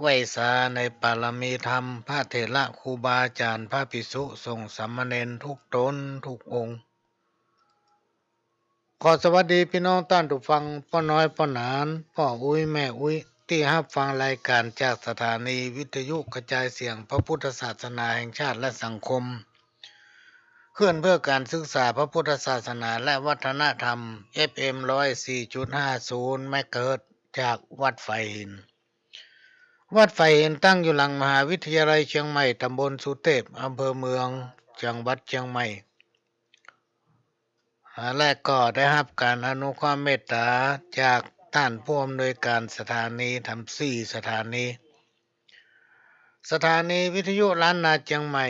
ไหวสาในปารมีธรรมพระเถระครูบาอาจารย์พระภิกษุสงฆ์สามเณรทุกตนทุกองค์ขอสวัสดีพี่น้องท่านผู้ฟังพ่อน้อยพ่อหนานพ่ออุ้ยแม่อุ้ยที่รับฟังรายการจากสถานีวิทยุกระจายเสียงพระพุทธศาสนาแห่งชาติและสังคมเพื่อการศึกษาพระพุทธศาสนาและวัฒนธรรม FM 104.50 เมกะเฮิรตซ์จากวัดไฟหินวัดไฟเห็นตั้งอยู่หลังมหาวิทยาลัยเชียงใหม่ตำบลสุเทพอำเภอเมืองจังหวัดเชียงใหม่และก็ได้รับการอนุเคราะห์เมตตาจากท่านผู้อำนวยการสถานีทำ4สถานีวิทยุล้านนาเชียงใหม่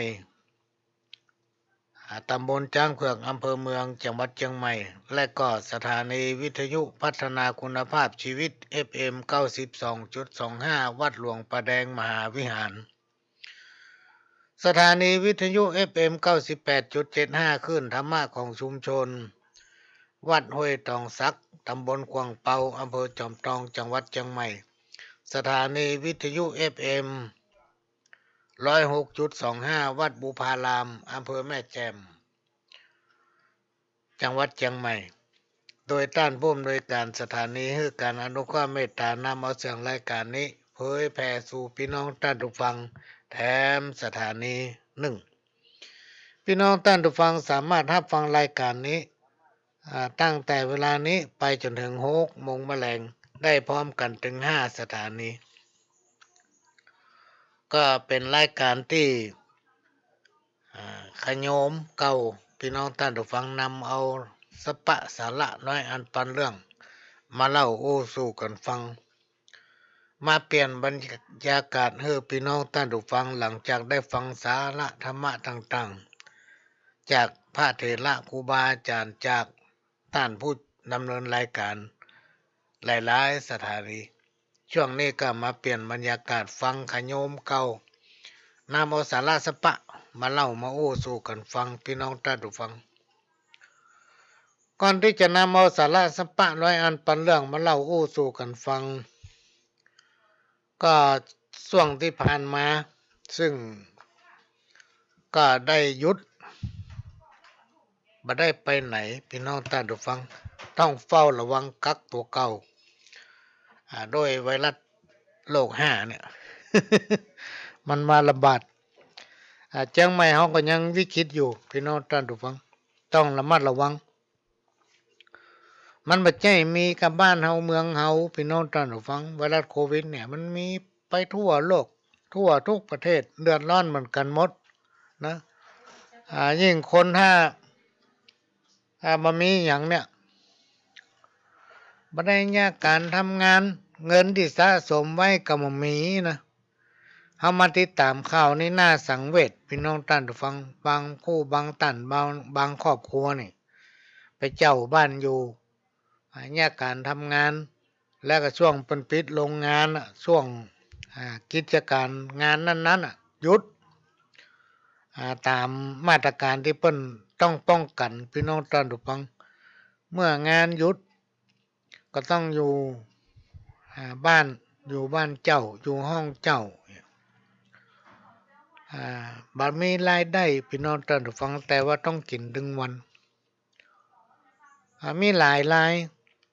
ตำบลจ้างเผือกอำเภอเมืองจังหวัดเชียงใหม่และก็สถานีวิทยุพัฒนาคุณภาพชีวิต FM 92.25 วัดหลวงประแดงมหาวิหารสถานีวิทยุ FM 98.75 คลื่นธรรมะของชุมชนวัดห้วยตองซักตำบลกวางเปาอำเภอจอมทองจังหวัดเชียงใหม่สถานีวิทยุ FM 106.25 วัดบุพารามอำเภอแม่แจ่มจังหวัดเชียงใหม่โดยต้านผู้อำนวยการสถานีให้การอนุเคราะห์เมตตานำเอาเสียงรายการนี้เผยแผ่สู่พี่น้องท่านผู้ฟังแถมสถานี1พี่น้องท่านผู้ฟังสามารถรับฟังรายการนี้ตั้งแต่เวลานี้ไปจนถึง6 โมงแมลงได้พร้อมกันถึง5สถานีก็เป็นรายการที่ขโยมเก่าพี่น้องท่านผู้ฟังนำเอาสปะสาระน้อยอันปันเรื่องมาเล่าโอ้สู่กันฟังมาเปลี่ยนบรรยากาศให้พี่น้องท่านผู้ฟังหลังจากได้ฟังสาระธรรมะต่างๆจากพระเถระครูบาอาจารย์จากท่านผู้ดำเนินรายการหลายๆสถานีช่วงนี้ก็มาเปลี่ยนบรรยากาศฟังขโยมเก่านำเอาสาระสปะมาเล่ามาโอ้สู่กันฟังพี่น้องท่านผู้ฟังก่อนที่จะนำเอาสาระสปะร้อยอันปันเรื่องมาเล่าโอ้สู่กันฟังก็ช่วงที่ผ่านมาซึ่งก็ได้หยุดบ่ได้ไปไหนพี่น้องท่านผู้ฟังต้องเฝ้าระวังกักตัวเก่าโดยไวรัสโรค5เนี่ย มันมาระบาดเชียงใหม่เฮาก็ยังวิกฤตอยู่พี่น้องท่านผู้ฟังต้องระมัดระวังมันบ่ใช่มีกับบ้านเฮาเมืองเฮาพี่น้องท่านผู้ฟังไวรัสโควิดเนี่ยมันมีไปทั่วโลกทั่วทุกประเทศเดือดร้อนเหมือนกันหมดนะยิ่งคนถ้าบ่มีหยังเนี่ยบ่ได้ยากการทำงานเงินที่สะสมไว้ก็บ่มีนะเฮามาติดตามข่าวนี่น่าสังเวชพี่น้องท่านผู้ฟังบางคู่บางท่านบางครอบครัวนี่ไปเจ้าบ้านอยู่ยากการทำงานแล้วก็ช่วงเพิ่นปิดโรงงานช่วงกิจการงานนั้นๆหยุดตามมาตรการที่เพิ่นต้องป้องกันพี่น้องท่านผู้ฟังเมื่องานหยุดก็ต้องอยู่บ้านเจ้าอยู่ห้องเจ้าบ่มีรายได้พี่น้องท่านผู้ฟังแต่ว่าต้องกินถึงวันมีหลายราย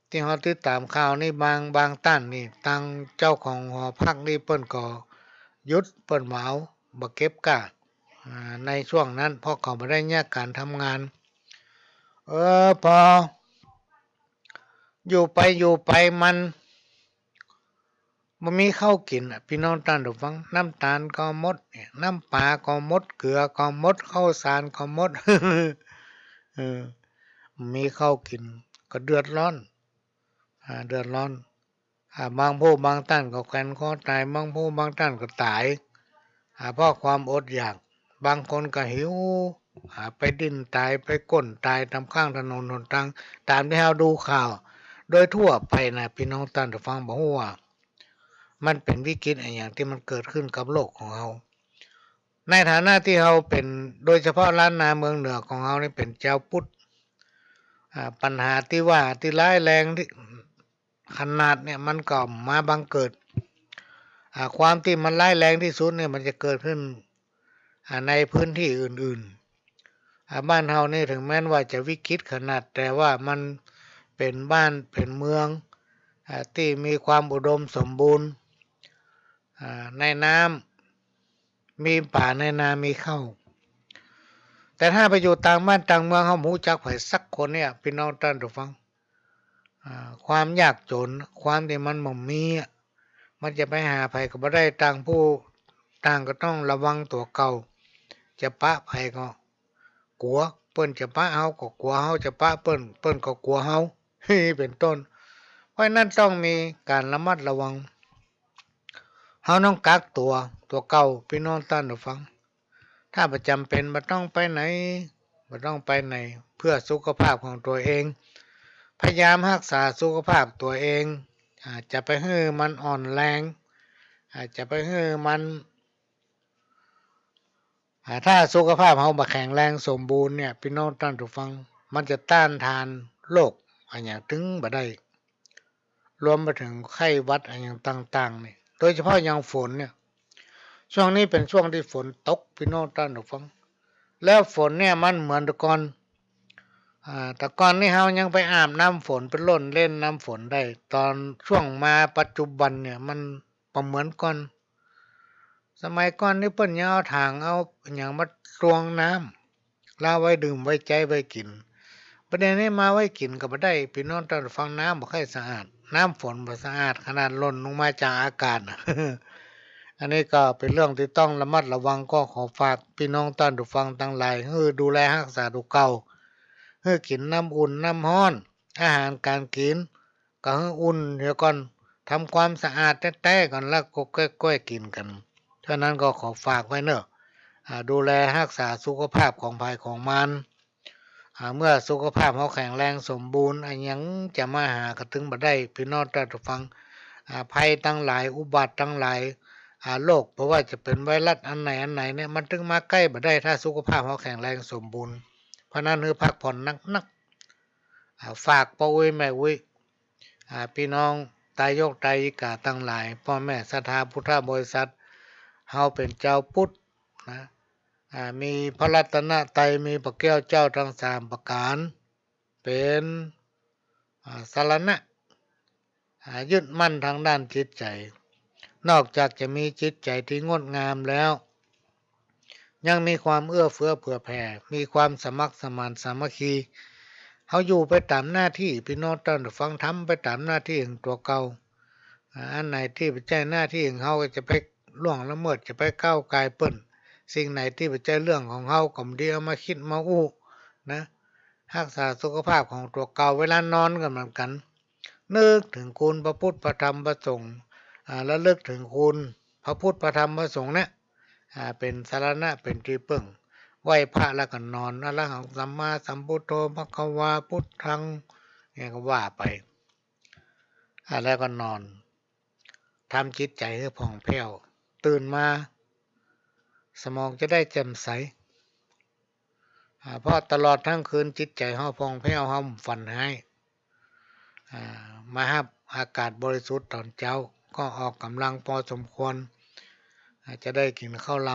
ที่เฮาติดตามข่าวนี่บางท่านนี่ทางเจ้าของหอพักนี่เพิ่นก็หยุดเปิ้นบ่เอาบ่เก็บกะในช่วงนั้นเพราะเขาบ่ได้แยกการทำงานพออยู่ไปมันบ่มีข้าวกินพี่น้องท่านผู้ฟังน้ำตาลก็หมดน้ำปลาก็หมดเกลือก็หมดข้าวสารก็หมด เออมีข้าวกินก็เดือดร้อนบางผู้บางท่านก็แขวนคอตายบางผู้บางท่านก็ตายเพราะความอดอยากบางคนก็หิวไปดิ้นตายไปก้นตายตามข้างถนนหนทางตามที่เราดูข่าวโดยทั่วไปนะพี่น้องท่านผู้ฟังบอกว่ามันเป็นวิกฤตอย่างที่มันเกิดขึ้นกับโลกของเราในฐานะที่เราเป็นโดยเฉพาะล้านนาเมืองเหนือของเรานี่เป็นเจ้าพุทธปัญหาที่ว่าที่ร้ายแรงที่ขนาดเนี่ยมันก็มาบังเกิด ความที่มันร้ายแรงที่สุดเนี่ยมันจะเกิดขึ้นในพื้นที่อื่นๆบ้านเฮานี่ถึงแม้ว่าจะวิกฤตขนาดแต่ว่ามันเป็นบ้านเป็นเมืองที่มีความอุดมสมบูรณ์ในน้ำมีป่าในนามีข้าวแต่ถ้าไปอยู่ต่างบ้านต่างเมืองเขาหมูจักไผสักคนเนี่ยพี่น้องท่านผู้ฟังความยากจนความที่มันบ่มีมันจะไปหาไผก็บ่ได้ต่างผู้ต่างก็ต้องระวังตัวเก่าจะปะไผก็กลัวเปิ้นจะปะเฮาก็กลัวเฮาจะปะเปิ้นก็กลัวเฮาเป็นต้นเพราะนั้นต้องมีการระมัดระวังเฮาต้องกักตัวเก่าพี่น้องท่านผู้ฟังถ้าประจำเป็นบ่ต้องไปไหนเพื่อสุขภาพของตัวเองพยายามรักษาสุขภาพตัวเองจะไปให้มันอ่อนแรงจะไปให้มันถ้าสุขภาพเฮาบ่แข็งแรงสมบูรณ์เนี่ยพี่น้องท่านผู้ฟังมันจะต้านทานโรคอันหยังถึงบ่ได้รวมไปถึงไข้หวัดอันหยังต่างๆนี่โดยเฉพาะยามฝนเนี่ยช่วงนี้เป็นช่วงที่ฝนตกพี่น้องท่านผู้ฟังแล้วฝนเนี่ยมันเหมือนแต่ก่อนแต่ก่อนนี่เฮายังไปอาบน้ำฝนไปล่นเล่นน้ำฝนได้ตอนช่วงมาปัจจุบันเนี่ยมันบ่เหมือนก่อนสมัยก่อนนี่เพิ่นยังเอาถังเอาหยังมาตวงน้ำลาไว้ดื่มไว้ใจไว้กินประเด็นนี้มาไว้กินก็บ่ได้พี่น้องท่านฟังน้ำบ่ค่อยสะอาดน้ำฝนบ่สะอาดขนาดหล่นลงมาจากอากาศ อันนี้ก็เป็นเรื่องที่ต้องระมัดระวังก็ขอฝากพี่น้องท่านผู้ฟังทั้งหลายดูแลรักษาตัวเก่ากินน้ำอุ่นน้ำร้อนอาหารการกินก็อุ่นเดี๋ยวก่อนทำความสะอาดแท้ๆก่อนแล้วก็ค่อยๆกินกันฉะนั้นก็ขอฝากไว้เนอะดูแลรักษาสุขภาพของภายของมันเมื่อสุขภาพเขาแข็งแรงสมบูรณ์อันยังจะมาหากระถึงบ่ได้พี่น้องท่านผู้ฟังภัยทั้งหลายอุบัติทั้งหลายโรคเพราะว่าจะเป็นไวรัสอันไหนเนี่ยมันถึงมาใกล้บ่ได้ถ้าสุขภาพเขาแข็งแรงสมบูรณ์เพราะนั้นพักผ่อนนักฝากพ่ออุ้ยแม่อุ้ยพี่น้องตายกตายิกาทั้งหลายพ่อแม่ศรัทธาพุทธบริษัทเฮาเป็นเจ้าพุทธนะมีพระรัตนตรัยมีพระแก้วเจ้าทั้ง3ประการเป็นสรณะยึดมั่นทางด้านจิตใจนอกจากจะมีจิตใจที่งดงามแล้วยังมีความเอื้อเฟื้อเผื่อแผ่มีความสมัครสมานสามัคคีเขาอยู่ไปตามหน้าที่พี่น้องท่านฟังทำไปตามหน้าที่ของตัวเก่าอันไหนที่เป็นใจหน้าที่ของเขาก็จะไปล่วงละเมิดจะไปก้าวกายเปิ้นสิ่งไหนที่เป็นใจเรื่องของเขาก็ไม่ได้เอามาคิดมาอู้นะรักษาสุขภาพของตัวเก่าเวลานอนก็เหมือนกันนึกถึงคุณพระพุทธพระธรรมพระสงฆ์แล้วเลิกถึงคุณพระพุทธพระธรรมพระสงฆ์เนี่ยเป็นสารณะเป็นที่พึ่งไหว้พระแล้วก็นอนอรหังสัมมาสัมพุทโธภควาพุทธังเนี่ยก็ว่าไปแล้วก็นอนทำจิตใจให้ผ่องแผ้วตื่นมาสมองจะได้แจ่มใสเพราะตลอดทั้งคืนจิตใจเฮาผ่องแผ้วเฮาฝันให้มาหับอากาศบริสุทธิ์ตอนเช้าก็ออกกำลังพอสมควรจะได้กินข้าวล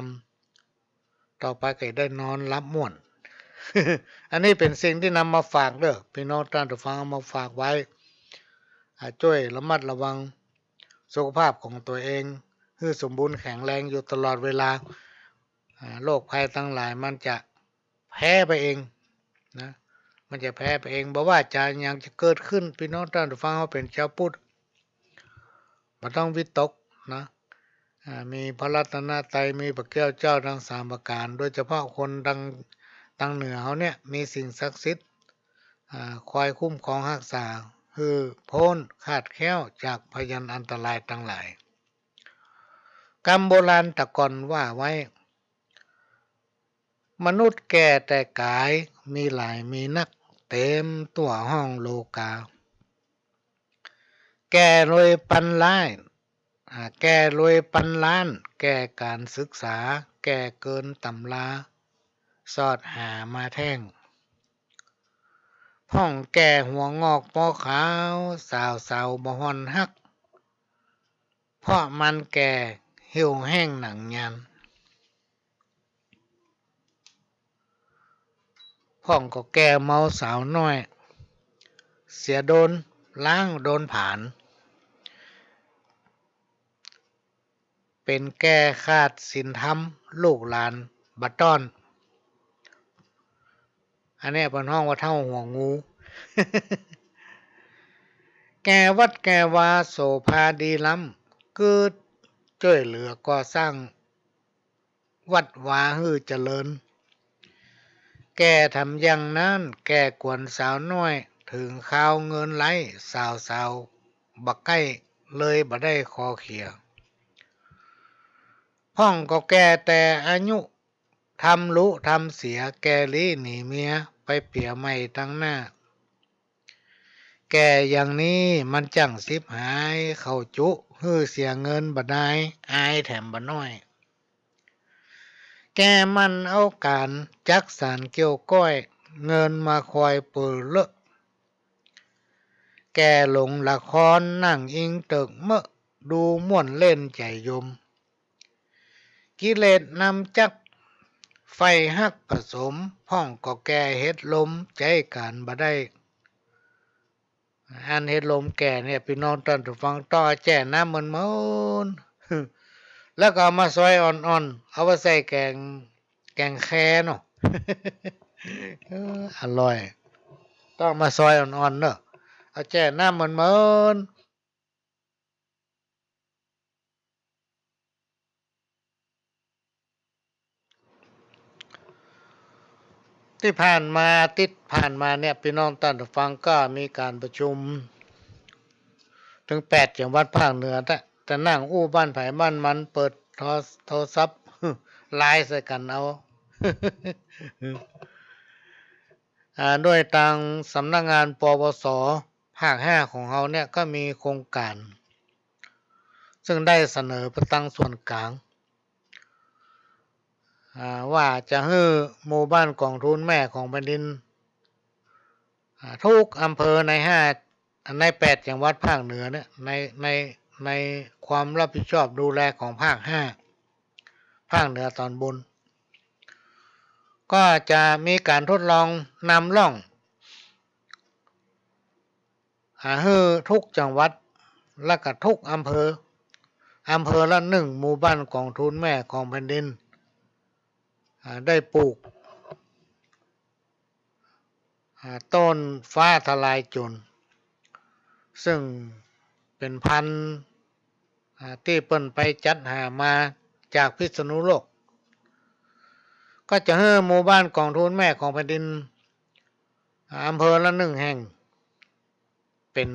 ำต่อไปก็ได้นอนรับม่วน อันนี้เป็นสิ่งที่นำมาฝากเด้อพี่น้องท่านผู้ฟังเอามาฝากไว้ช่วยระมัดระวังสุขภาพของตัวเองให้สมบูรณ์แข็งแรงอยู่ตลอดเวลาโรคภัยทั้งหลายมันจะแพ้ไปเองนะมันจะแพ้ไปเองบ่ว่าจะยังจะเกิดขึ้นพี่น้องท่านผู้ฟังเขาเป็นชาวพุทธบ่ต้องวิตกนะมีพระรัตนตรัยมีพระแก้วเจ้าทั้ง3ประการโดยเฉพาะคนทางเหนือเขาเนี่ยมีสิ่งศักดิ์สิทธิ์คอยคุ้มครองรักษาคือพ้นขาดแคล้วจากพยันอันตรายทั้งหลายกรรมโบราณตะก่อนว่าไว้มนุษย์แก่แต่กายมีหลายมีนักเต็มตัวห้องโลกาแก่รวยปันล้านแก่รวยปันล้านแก่การศึกษาแก่เกินตำราสอดหามาแท่งพ่องแก่หัวงอกปอขาวสาวบ่ฮอนฮัก เพราะมันแก่เหี่ยวแห้งหนังยันพ่องก็แก่เมาสาวน้อยเสียโดนล้างโดนผ่านเป็นแก้ขาดศีลธรรมลูกหลานบัดต้อนอันนี้เป็นห้องว่าเท่าหัวงู แกวัดแกวาโสภาดีล้ำคือช่วยเหลือก่อสร้างวัดวาฮือเจริญแกทำอย่างนั้นแกกวนสาวน้อยถึงข้าวเงินไหลสาวบักใกล้เลยบ่ได้คอเขียพ่องก็แก่แต่อายุทำรู้ทำเสียแกลี้หนีเมียไปเปียใหม่ตั้งหน้าแกอย่างนี้มันจังสิบหายเข้าจุฮือเสียเงินบ่ได้อายแถมบ่น้อยแกมันเอาการจักสารเกี่ยวก้อยเงินมาคอยเปิดเลอะแกหลงละครนั่งอิงเติกเมอะดูม่วนเล่นใจยมกิเลสนำจักไฟหักผสมพ่องก็แก่เฮ็ดลมใจการบ่ได้อันเฮ็ดลมแก่เนี่ยพี่น้องท่านผู้ฟังต่อแจ้น้ำมันแล้วก็เอามาซอยอ่อนๆเอาไปใส่แกงแคเนาะ อร่อยต้องมาซอยอ่อนๆเนอะเอาแจ้น้ำมันที่ผ่านมาติดผ่านมาเนี่ยพี่น้องท่านผู้ฟังก็มีการประชุมถึง8 จังหวัดภาคเหนือแต่นั่งอู้บ้านไผ่บ้านมันเปิดโทรศัพท์ ไลน์ใส่กันเอา ด้วยทางสำนักงานปวสภาค5ของเราเนี่ยก็มีโครงการซึ่งได้เสนอไปตั้งส่วนกลางว่าจะให้หมู่บ้านกองทุนแม่ของแผ่นดินทุกอำเภอใน8 จังหวัดภาคเหนือเนี่ยในความรับผิดชอบดูแลของภาค5ภาคเหนือตอนบนก็จะมีการทดลองนำร่องให้ทุกจังหวัดและก็ทุกอำเภอละ1 หมู่บ้านกองทุนแม่ของแผ่นดินได้ปลูกต้นฟ้าทลายโจรซึ่งเป็นพันธุ์ที่เปิ้นไปจัดหามาจากพิษณุโลกก็จะให้หมู่บ้านกองทุนแม่ของแผ่นดินอำเภอละ1 แห่งเป็น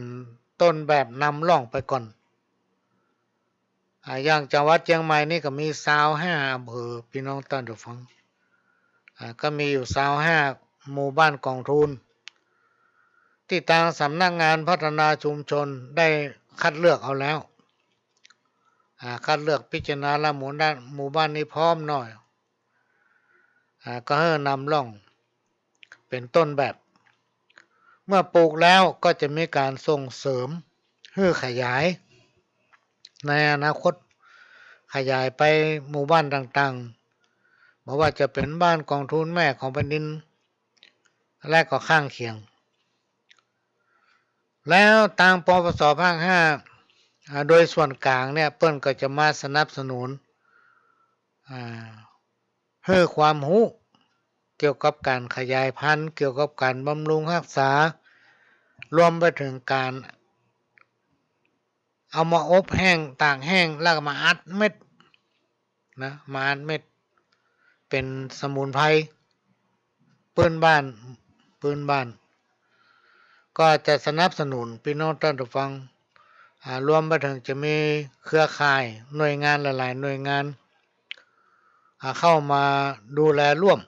ต้นแบบนำร่องไปก่อนอย่างจังหวัดเชียงใหม่นี่ก็มี25 อำเภอพี่น้องท่านผู้ฟังก็มีอยู่25 หมู่บ้านกองทุนที่ทางสำนักงานพัฒนาชุมชนได้คัดเลือกเอาแล้วคัดเลือกพิจารณาละหมู่บ้านนี้พร้อมหน่อยก็ให้นำร่องเป็นต้นแบบเมื่อปลูกแล้วก็จะมีการส่งเสริมให้ขยายในอนาคตขยายไปหมู่บ้านต่างๆบอกว่าจะเป็นบ้านกองทุนแม่ของแผ่นดินและก็ข้างเคียงแล้วทางปปสภาค5โดยส่วนกลางเนี่ยเปิ้นก็จะมาสนับสนุนให้ความรู้เกี่ยวกับการขยายพันธุ์เกี่ยวกับการบำรุงรักษารวมไปถึงการเอามาอบแห้งตากแห้งแล้วก็มาอัดเม็ดนะมาอัดเม็ดเป็นสมุนไพรพื้นบ้านก็จะสนับสนุนพี่น้องท่านผู้ฟังรวมไปถึงจะมีเครือข่ายหน่วยงานหลายๆหน่วยงานเข้ามาดูแลร่วม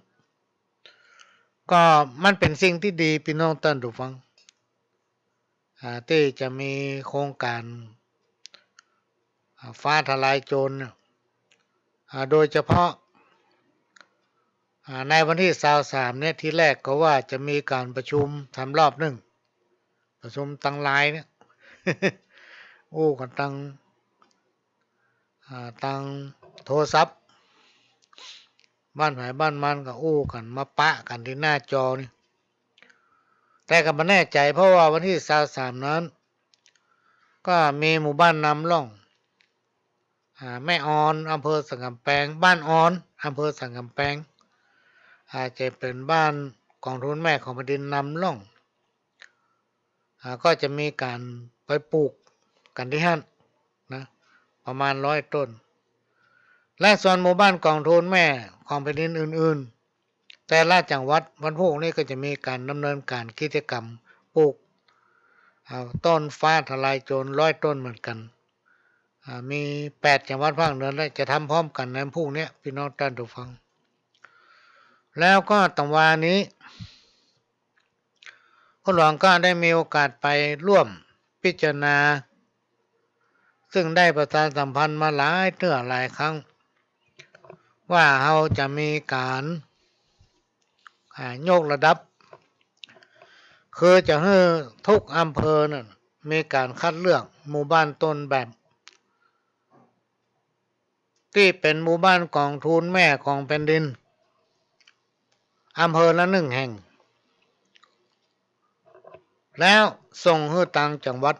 ก็มันเป็นสิ่งที่ดีพี่น้องท่านผู้ฟังที่จะมีโครงการฟ้าทลายโจรโดยเฉพาะในวันที่23เนี่ยที่แรกก็ว่าจะมีการประชุมทำรอบ1ประชุมตั้งหลายเนี่ย โอ้กันตั้ง ทางโทรศัพท์บ้านไหนบ้านมันก็อู้กันมาปะกันที่หน้าจอนี่แต่ก็ไม่แน่ใจเพราะว่าวันที่23นั้นก็มีหมู่บ้านนำร่องแม่ออนอำเภอสันกำแพงบ้านออนอำเภอสันกำแพงอาจจะเป็นบ้านกองทุนแม่ของแผ่นดินนำร่องก็จะมีการไปปลูกกันที่นั่นนะประมาณ100 ต้นและส่วนหมู่บ้านกองทุนแม่ของแผ่นดินอื่นๆแต่ละจังหวัดวันพรุ่งนี้ก็จะมีการดำเนินการกิจกรรมปลูกต้นฟ้าทลายโจร100 ต้นเหมือนกันมี8 จังหวัดภาคเหนือและจะทำพร้อมกันในพรุ่งนี้พี่น้องท่านผู้ฟังแล้วก็ตะวันนี้ผู้หลวงก็ได้มีโอกาสไปร่วมพิจารณาซึ่งได้ประชาสัมพันธ์มาหลายหลายครั้งว่าเราจะมีการยกระดับคือจะให้ทุกอำเภอนั้นมีการคัดเลือกหมู่บ้านต้นแบบที่เป็นหมู่บ้านกองทุนแม่ของแผ่นดินอำเภอละ1 แห่งแล้วส่งให้ต่างจังหวัด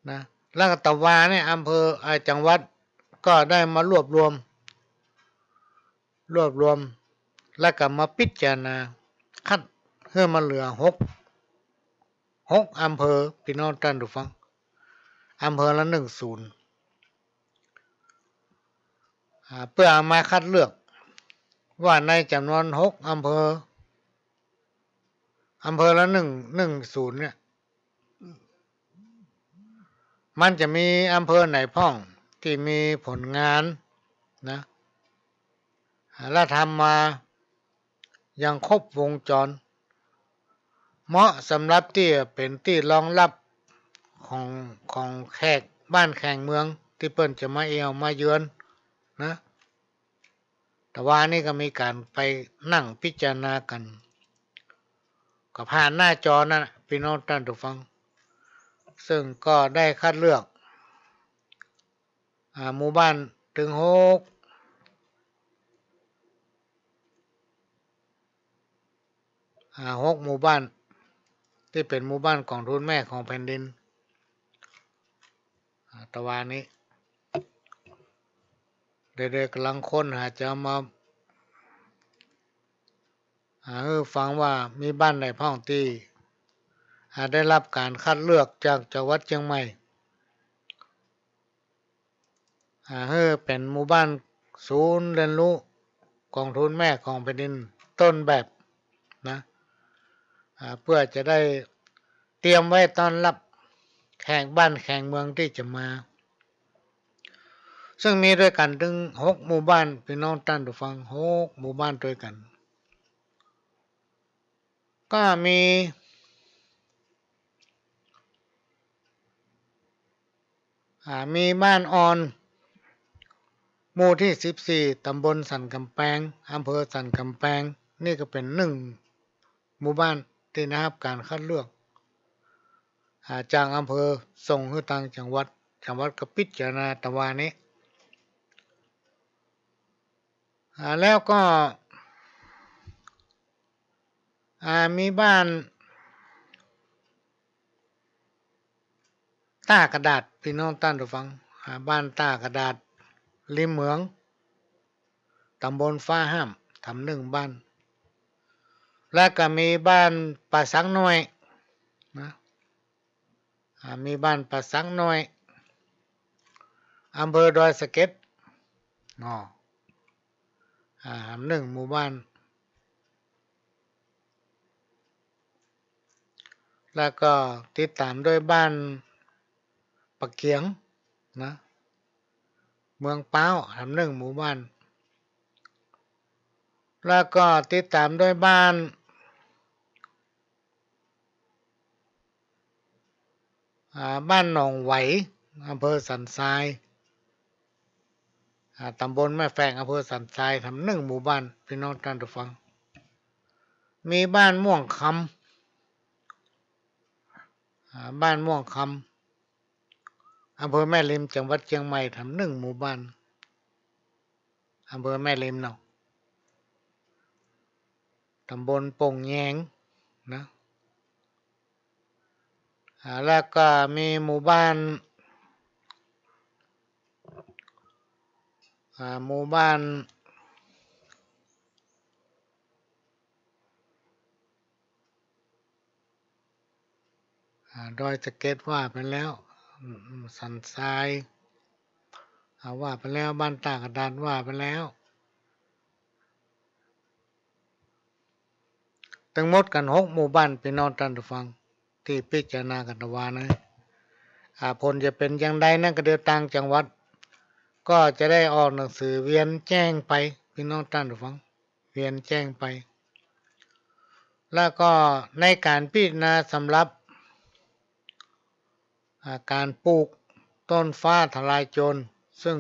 นะแล้วก็ตะวาเนี่ยอำเภอจังหวัดก็ได้มารวบรวมแล้วก็มาพิจารณาคัดเพื่อมาเหลือ6 อำเภอพี่น้องท่านผู้ฟังอำเภอละ1 ศูนย์เพื่อเอามาคัดเลือกว่าในจำนวน6 อำเภอละ1 ศูนย์เนี่ยมันจะมีอำเภอไหนพ้องที่มีผลงานนะและทำมาอย่างครบวงจรเหมาะสำหรับที่เป็นที่รองรับของแขกบ้านแขกเมืองที่เปิ้นจะมามาเยือนนะแต่ว่านี่ก็มีการไปนั่งพิจารณากันก็ผ่านหน้าจอนั่นพี่น้องท่านผู้ฟังซึ่งก็ได้คัดเลือกหมู่บ้านถึง6 หมู่บ้านที่เป็นหมู่บ้านกองทุนแม่ของแผ่นดินตะวันนี้เด็กๆกำลังค้นหาจะมาฟังว่ามีบ้านไหนพ้องที่ได้รับการคัดเลือกจากจังหวัดเชียงใหม่เป็นหมู่บ้านศูนย์เรียนรู้กองทุนแม่ของแผ่นดินต้นแบบนะเพื่อจะได้เตรียมไว้ต้อนรับแขกบ้านแขกเมืองที่จะมาซึ่งมีด้วยกันถึง6 หมู่บ้านพี่น้องท่านผู้ฟัง6 หมู่บ้านด้วยกันก็มีบ้านออนหมู่ที่14ตำบลสันกำแพงอำเภอสันกำแพงนี่ก็เป็น1 หมู่บ้านที่นะครับการคัดเลือกจากอำเภอส่งให้ทางจังหวัดก็พิจารณาตะวันนี้แล้วก็มีบ้านต้ากระดาษพี่น้องท่านผู้ฟังบ้านต้ากระดาษริมเหมืองตำบลฟ้าห้ามทำ1 บ้านแล้วก็มีบ้านป่าสังน้อยนะมีบ้านป่าสังน้อยอำเภอดอยสะเก็ด1 หมู่บ้านแล้วก็ติดตามด้วยบ้านปะเกียงนะเมืองเป้า1 หมู่บ้านแล้วก็ติดตามด้วยบ้านหนองไหวอำเภอสันทรายตำบลแม่แฝกอำเภอสันทราย1 หมู่บ้านพี่น้องท่านผู้ฟังมีบ้านม่วงคำบ้านม่วงค อำเภอแม่ริมจังหวัดเชียงใหม่ทำ1 หมู่บ้านอำเภอแม่ริมเนาะตำบลโป่งแยงนะแล้วก็มีหมู่บ้านหมู่บ้านดอยสะเก็ดว่าไปแล้วสันทรายว่าไปแล้วบ้านตากระดานว่าไปแล้วทั้งหมดกัน6 หมู่บ้านพี่น้องท่านผู้ฟังที่พิจารณากันว่านะผลจะเป็นอย่างใดนั่นก็เดียวต่างจังหวัดก็จะได้ออกหนังสือเวียนแจ้งไปพี่น้องท่านผู้ฟังเวียนแจ้งไปแล้วก็ในการพิจารณาสำหรับการปลูกต้นฟ้าทลายโจรซึ่ง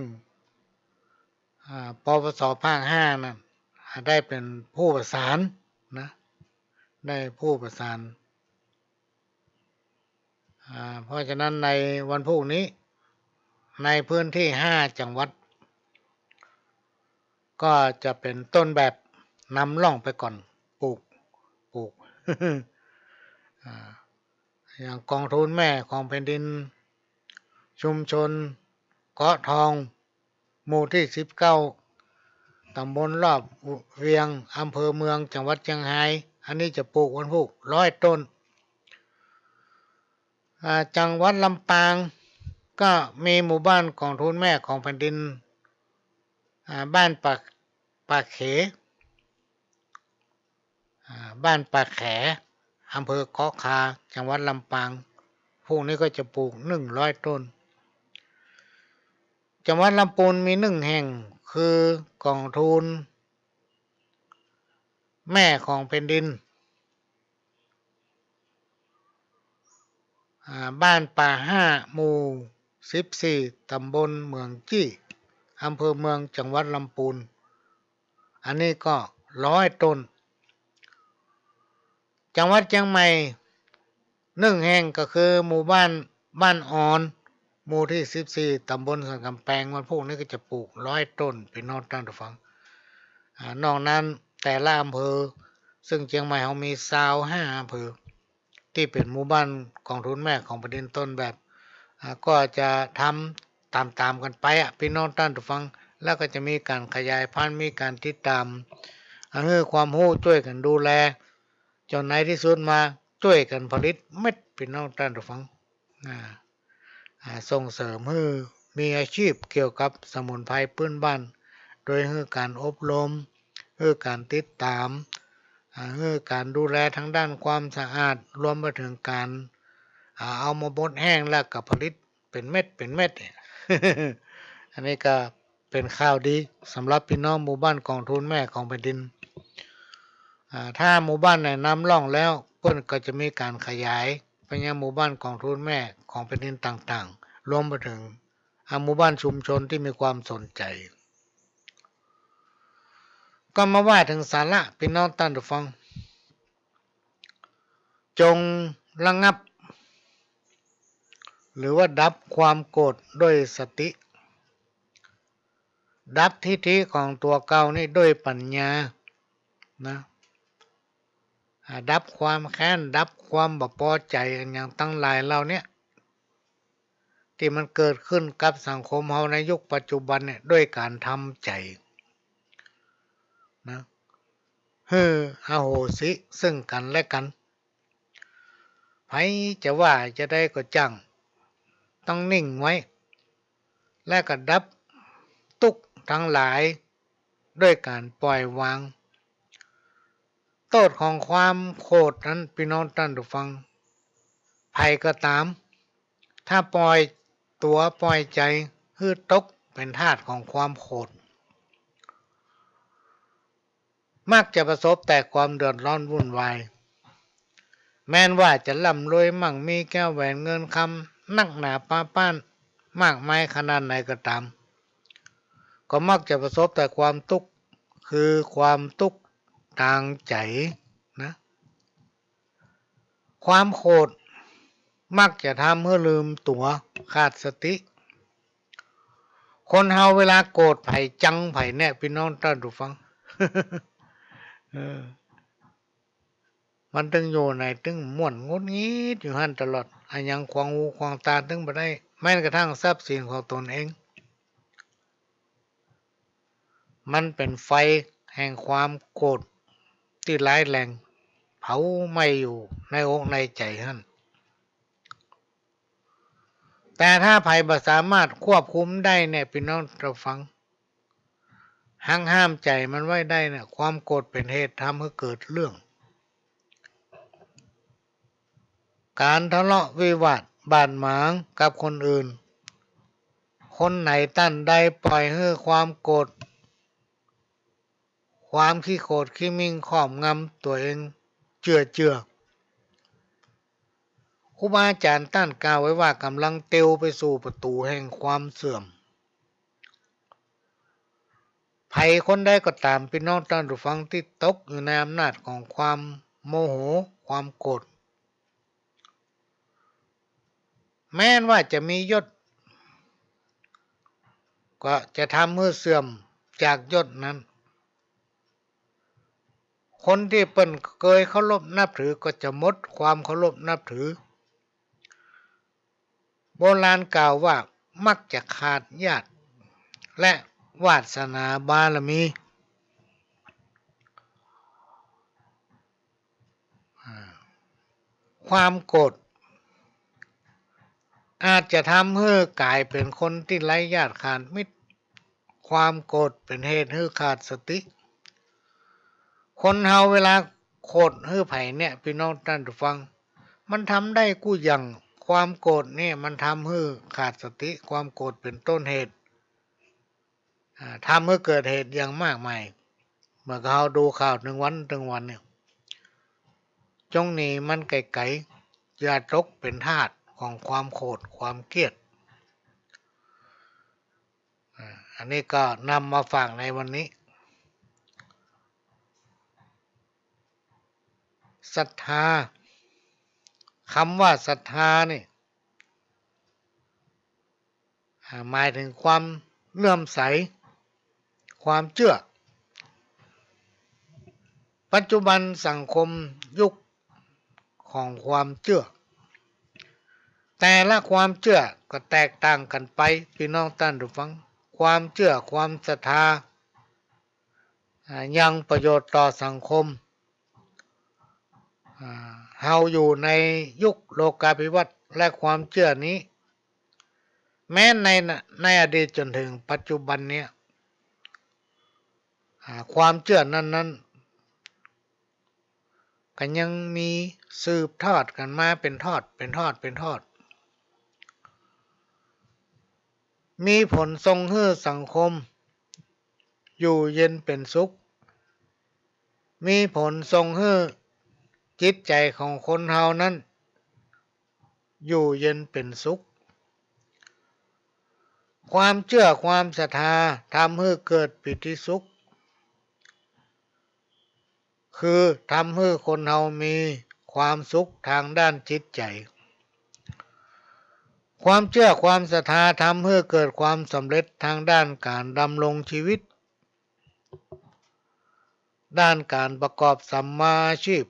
ปปสภาค5นั้นได้เป็นผู้ประสานนะได้ผู้ประสานเพราะฉะนั้นในวันพรุ่งนี้ในพื้นที่5 จังหวัดก็จะเป็นต้นแบบนำร่องไปก่อนปลูก อย่างกองทุนแม่ของแผ่นดินชุมชนเกาะทองหมู่ที่19ตำบลรอบเวียงอำเภอเมืองจังหวัดเชียงรายอันนี้จะปลูกวันพุธ100 ต้นจังหวัดลำปางก็มีหมู่บ้านกองทุนแม่ของแผ่นดินบ้านปากเขบ้านปากแขอำเภอเกาะคาจังหวัดลำปางพวกนี้ก็จะปลูก100 ต้นจังหวัดลำพูนมี1 แห่งคือกองทุนแม่ของแผ่นดินบ้านป่า5หมู่14ตำบลเมืองจี้อำเภอเมืองจังหวัดลำพูนอันนี้ก็100 ต้นจังหวัดเชียงใหม่1 แห่งก็คือหมู่บ้านอ่อนหมู่ที่14ตำบลสันกำแพงวันพวกนี้ก็จะปลูก100 ต้นเป็นนอกท่านผู้ฟังนอกนั้นแต่ละอำเภอซึ่งเชียงใหม่เขามี25 อำเภอที่เป็นหมู่บ้านกองทุนแม่ของประเด็นต้นแบบก็จะทำตามกันไปพี่น้องท่านผู้ฟังแล้วก็จะมีการขยายพันธุ์มีการติดตามให้ความรู้ช่วยกันดูแลจนในที่สุดมาช่วยกันผลิตเม็ดพี่น้องท่านผู้ฟังส่งเสริมให้มีอาชีพเกี่ยวกับสมุนไพรพื้นบ้านโดยให้การอบรมให้การติดตามให้การดูแลทางด้านความสะอาดรวมไปถึงการเอามาบดแห้งแล้วกับผลิตเป็นเม็ด อันนี้ก็เป็นข่าวดีสำหรับพี่น้องหมู่บ้านกองทุนแม่ของแผ่นดินถ้าหมู่บ้านไหนนำร่องแล้วเพิ่นก็จะมีการขยายไปยังหมู่บ้านกองทุนแม่ของแผ่นดินต่างๆรวมไปถึงหมู่บ้านชุมชนที่มีความสนใจก็มาว่าถึงสาระพี่น้องท่านผู้ฟังจงระงับหรือว่าดับความโกรธด้วยสติดับทิฏฐิของตัวเก่านี่ด้วยปัญญานะดับความแค้นดับความบ่พอใจอย่างตั้งหลายเราเนี่ยที่มันเกิดขึ้นกับสังคมเฮาในยุคปัจจุบันเนี่ยด้วยการทำใจนะอโหสิซึ่งกันและกันไผจะว่าจะได้ก็จังต้องนิ่งไว้และก็ดับทุกข์ทั้งหลายด้วยการปล่อยวางโทษของความโกรธนั้นพี่น้องท่านผู้ฟังภัยก็ตามถ้าปล่อยตัวปล่อยใจฮืดตกเป็นทาสของความโกรธมักจะประสบแต่ความเดือดร้อนวุ่นวายแม้นว่าจะร่ำรวยมั่งมีแก้วแหวนเงินคำนักหนาป้าป้านมากมายขนาดไหนก็ตามก็มักจะประสบแต่ความทุกข์คือความทุกข์ทางใจนะความโกรธ มักจะทำให้ลืมตัวขาดสติ คนเฮาเวลาโกรธไผจังไผแน่พี่น้องท่านผู้ฟัง เออมันตึงอยู่ในตึงม่วนงดงี้อยู่หันตลอดอันยังควางหูควางตาตึงบ่ได้แม้กระทั่งทรัพย์สินของตนเอง มันเป็นไฟแห่งความโกรธที่ร้ายแรงเผาไหม้อยู่ในอกในใจท่านแต่ถ้าภัยบ่สามารถควบคุมได้เนี่ยพี่น้องเราฟังห้ามใจมันไว้ได้เนี่ยความโกรธเป็นเหตุทำให้เกิดเรื่องการทะเลาะวิวาทบาดหมางกับคนอื่นคนไหนตั้นใดปล่อยให้ความโกรธความขี้โกรธขี้มิ่งครอบงำตัวเองเจือครูบาอาจารย์ตั้นกล่าวไว้ว่ากำลังเตียวไปสู่ประตูแห่งความเสื่อมภัยคนใดก็ตามพี่น้องท่านผู้ฟังที่ตกอยู่ในอำนาจของความโมโหความโกรธแม้ว่าจะมียศก็จะทำให้เสื่อมจากยศนั้นคนที่เปิ้นเคยเคารพนับถือก็จะหมดความเคารพนับถือโบราณกล่าวว่ามักจะขาดญาติและวาสนาบารมีความโกรธอาจจะทำให้กลายเป็นคนที่ไร้ญาติขาดมิตรความโกรธเป็นเหตุให้ขาดสติคนเฮาเวลาโกรธให้ไผเนี่ยพี่น้องท่านผู้ฟังมันทำได้กู้อย่างความโกรธเนี่ยมันทำให้ขาดสติความโกรธเป็นต้นเหตุทำให้เกิดเหตุอย่างมากมายเมื่อเราดูข่าวหนึ่งวันเนี่ยจงหนีมันไกลๆอย่าตกเป็นทาสของความโกรธความเครียดอันนี้ก็นำมาฝากในวันนี้ศรัทธาคำว่าศรัทธานี่หมายถึงความเลื่อมใสความเชื่อปัจจุบันสังคมยุคของความเชื่อแต่ละความเชื่อก็แตกต่างกันไปพี่น้องท่านผู้ฟังความเชื่อความศรัทธายังประโยชน์ต่อสังคมเฮาอยู่ในยุคโลกาภิวัตน์และความเชื่อนี้แม้ในอดีตจนถึงปัจจุบันเนี้ยความเชื่อนั้นก็ยังมีสืบทอดกันมาเป็นทอดมีผลส่งให้สังคมอยู่เย็นเป็นสุขมีผลส่งให้จิตใจของคนเฮานั้นอยู่เย็นเป็นสุขความเชื่อความศรัทธาทำให้เกิดปิติสุขคือทำให้คนเฮามีความสุขทางด้านจิตใจความเชื่อความศรัทธาทำให้เกิดความสำเร็จทางด้านการดำรงชีวิตด้านการประกอบสัมมาอาชีพ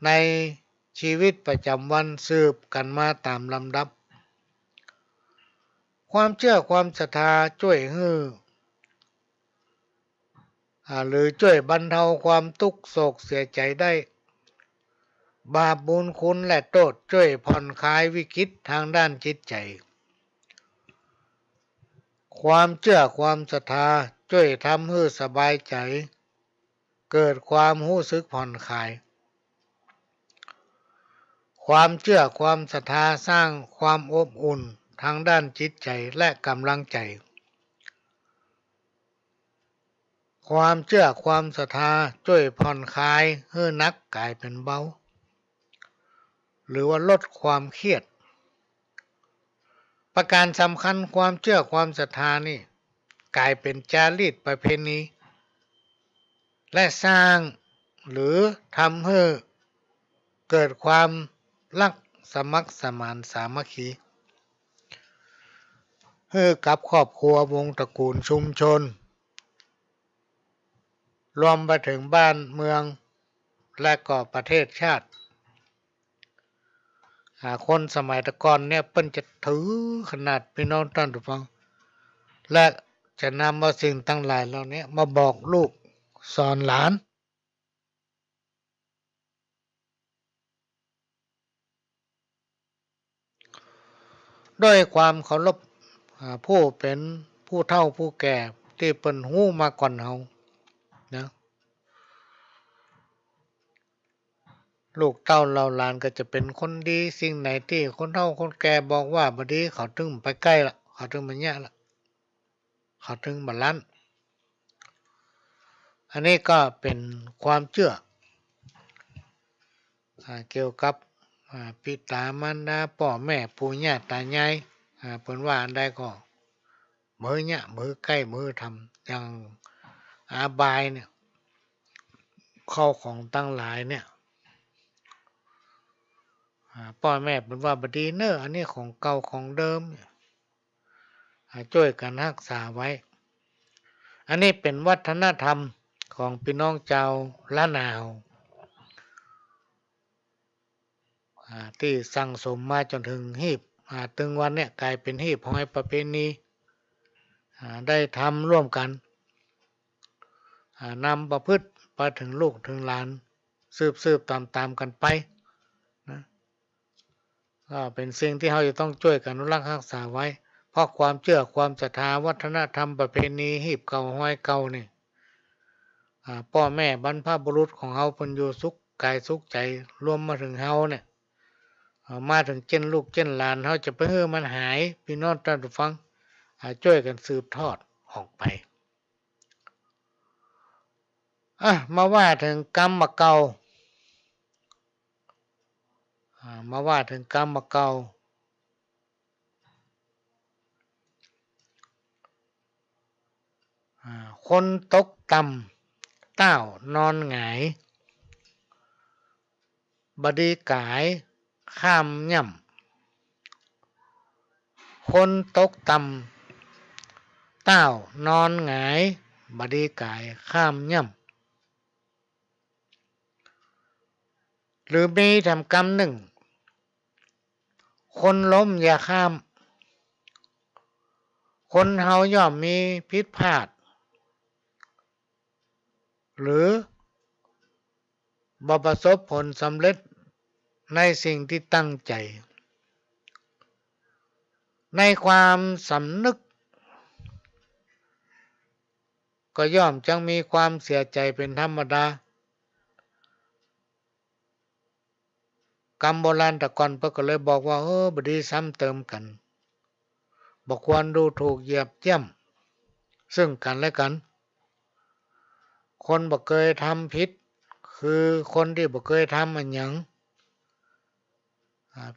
ในชีวิตประจำวันสืบกันมาตามลำดับความเชื่อความศรัทธาช่วยให้หรือช่วยบรรเทาความทุกข์โศกเสียใจได้บาปบุญคุณและโทษช่วยผ่อนคลายวิกฤตทางด้านจิตใจความเชื่อความศรัทธาช่วยทำให้สบายใจเกิดความรู้สึกผ่อนคลายความเชื่อความศรัทธาสร้างความอบอุ่นทางด้านจิตใจและกำลังใจความเชื่อความศรัทธาช่วยผ่อนคลายให้หนักกลายเป็นเบาหรือว่าลดความเครียดประการสำคัญความเชื่อความศรัทธานี่กลายเป็นจารีตประเพณีและสร้างหรือทำให้เกิดความรัก สมัครสมานสามัคคีให้กับครอบครัววงตระกูลชุมชนรวมไปถึงบ้านเมืองและก็ประเทศชาติคนสมัยตะก่อนเนี่ยเปิ้นจะถือขนาดพี่น้องท่านผู้ฟังและจะนำเอาสิ่งทั้งหลายเหล่านี้มาบอกลูกสอนหลานด้วยความเคารพผู้เป็นผู้เฒ่าผู้แก่ที่เปิ้นฮู้มาก่อนเฮานะลูกเต้าเราหลานก็จะเป็นคนดีสิ่งไหนที่คนเฒ่าคนแก่บอกว่าบ่ดีเขาถึงไปใกล้ละเขาถึงมาแย่ละเขาถึงมาลั่นอันนี้ก็เป็นความเชื่อเกี่ยวกับปิตามารดาพ่อแม่ปู่ย่าตายายเพิ่นว่าอันใดก็มือเนี่ยมือใกล้มือทำอย่างอาบายเนี่ยเข้าของตั้งหลายเนี่ยพ่อแม่เป็นว่าบดีเนออันนี้ของเก่าของเดิมช่วยกันรักษาไว้อันนี้เป็นวัฒนธรรมของพี่น้องชาวล้านนาวที่สั่งสมมาจนถึงหีบถึงวันเนี่ยกลายเป็นหีบห้อยประเพณีได้ทำร่วมกันนำประพฤติไปถึงลูกถึงหลานสืบตามกันไปนะก็เป็นสิ่งที่เราจะต้องช่วยกันอนุรักษ์รักษาไว้เพราะความเชื่อความศรัทธาวัฒนธรรมประเพณีหีบเก่าห้อยเก่านี่พ่อแม่บรรพบุรุษของเราเพิ่นอยู่สุขกายสุขใจรวมมาถึงเฮาเนี่ยมาถึงเจนลูกเจนหลานเฮาจะไปเฮ้อมันหายพี่น้องท่านผู้ฟังช่วยกันสืบทอดออกไปมาว่าถึงกรรมเก่ามาว่าถึงกรรมเก่าคนตกต่ำเต้านอนหงายบดีกายข้ามย่ำคนตกต่ำเต้านอนหงายบดีกายข้ามย่ำหรือมีทำกรรมหนึ่งคนล้มอย่าข้ามคนเฮาย่อมมีผิดพลาดหรือบ่ประสบผลสำเร็จในสิ่งที่ตั้งใจในความสำนึกก็ย่อมจังมีความเสียใจเป็นธรรมดากรรมโบราณแต่ก่อนเพิ่นก็เลยบอกว่าบ่ดีซ้ำเติมกันบ่ควรดูถูกเหยียบย่ำซึ่งกันและกันคนบ่เคยทำผิดคือคนที่บ่เคยทำอันหยัง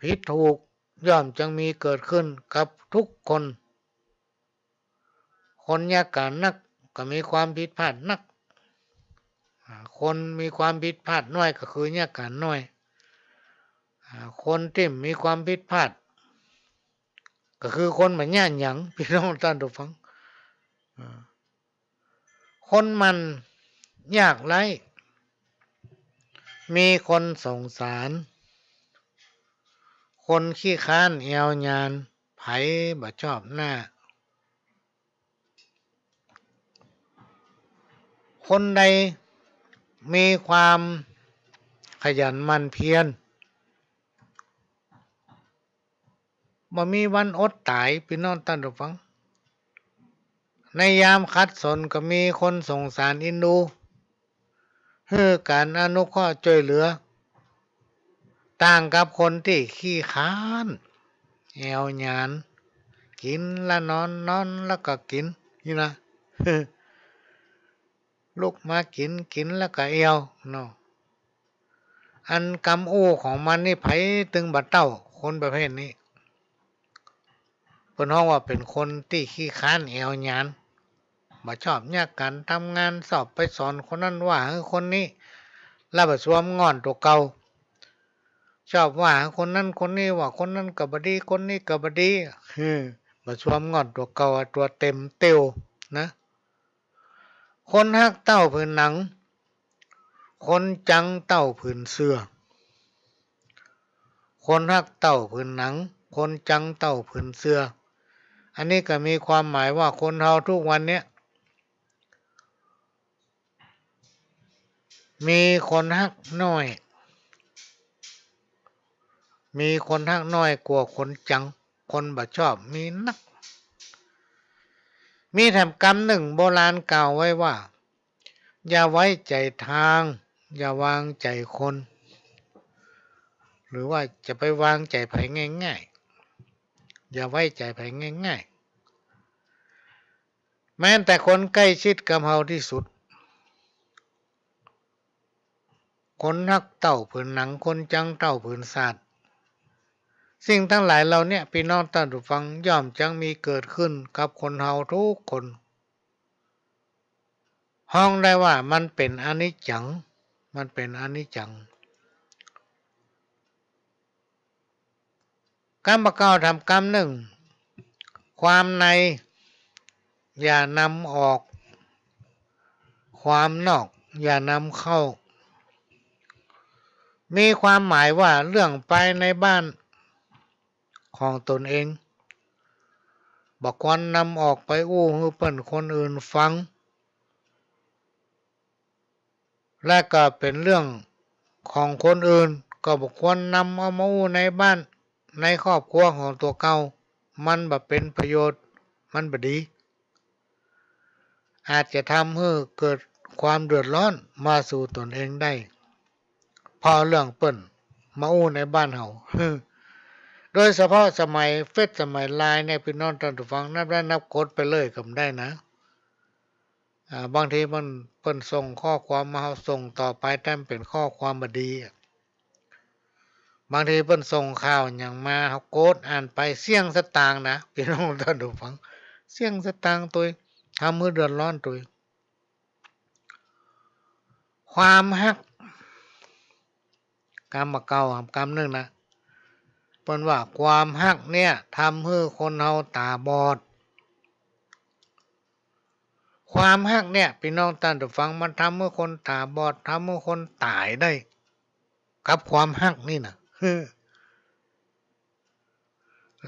ผิดถูกย่อมจังมีเกิดขึ้นกับทุกคนคนยากการนักก็มีความผิดพลาดนักคนมีความผิดพลาดน้อยก็คือยากการน้อยคนที่มีความผิดพลาดก็คือคนมันย่านหยังพี่น้องท่านผู้ฟังคนมันยากไร้มีคนสงสารคนขี้ค้านแอวยานไผบ่ชอบหน้าคนใดมีความขยันหมั่นเพียรบ่มีวันอดตายพี่น้องท่านผู้ฟังในยามขัดสนก็มีคนสงสารเอ็นดูคือการอนุเคราะห์ช่วยเหลือต่างกับคนที่ขี้ค้านแอวหยานกินแล้วนอนนอนแล้วก็กินนี่นะ ลุกมากินแล้วก็เอวเนาะอันกำอู้ของมันนี่ไผตึงบัดเต้าคนประเภทนี้เพิ่นฮ้องว่าเป็นคนที่ขี้ค้านแอวหยานบ่ชอบยากกันทำงานสอบไปสอนคนนั้นว่าคนนี้แล้วบ่สวมงอนตัวเก่า ชอบว่าคนนั้นคนนี้ว่าคนนั้นก็บ่ดีคนนี้ก็บ่ดีบ่ชวมงอนตัวเก่าตัวเต็มเต็วนะคนฮักเต้าผืนหนังคนจังเต้าผืนเสื้อคนฮักเต้าผืนหนังคนจังเต้าผืนเสื้ออันนี้ก็มีความหมายว่าคนเฮาทุกวันเนี้ยมีคนฮักน้อยมีคนฮักน้อยกว่าคนจังคนบ่ชอบมีนักมีแถมคำหนึ่งโบราณกล่าวไว้ว่าอย่าไว้ใจทางอย่าวางใจคนหรือว่าจะไปวางใจไผง่ายๆอย่าไว้ใจไผง่ายๆแม้แต่คนใกล้ชิดกับเฮาที่สุดคนฮักเต้าผืนหนังคนจังเต้าผืนศาสตร์สิ่งทั้งหลายเหล่านี้พี่น้องท่านผู้ฟังย่อมจังมีเกิดขึ้นกับคนเฮาทุกคนห้องได้ว่ามันเป็นอนิจจังมันเป็นอนิจจังกรรมเก่าทำกรรมหนึ่งความในอย่านำออกความนอกอย่านำเข้ามีความหมายว่าเรื่องภายในบ้านของตนเองบ่ควรนำออกไปอู้ให้เปิ้นคนอื่นฟังและก็เป็นเรื่องของคนอื่นก็บ่ควรนำเอามาอู้ในบ้านในครอบครัวของตัวเก่ามันบ่เป็นประโยชน์มันบ่ดีอาจจะทำให้เกิดความเดือดร้อนมาสู่ตนเองได้พอเรื่องเปิ้นมาอู้ในบ้านเฮาโดยเฉพาะสมัยเฟซสมัยไลน์เนี่ยพี่น้องท่านผู้ฟังนับได้นับกดไปเลยก็ได้นะบางทีมันเปิ้นส่งข้อความมาเฮาส่งต่อไปแต่มันเป็นข้อความบ่ดีบางทีเปิ้นส่งข่าวหยังมาเฮากดอ่านไปเสี่ยงสตางค์นะพี่น้องท่านผู้ฟังเสี่ยงสตางค์ตัวทำให้เดือดร้อนตัวความฮักกรรมเก่ากรรมหนึ่งนะเปิ้นว่าความฮักเนี่ยทำให้คนเฮาตาบอดความฮักเนี่ยพี่น้องท่านผู้ฟังมันทำให้คนตาบอดทำให้คนตายได้กับความฮักนี่นะ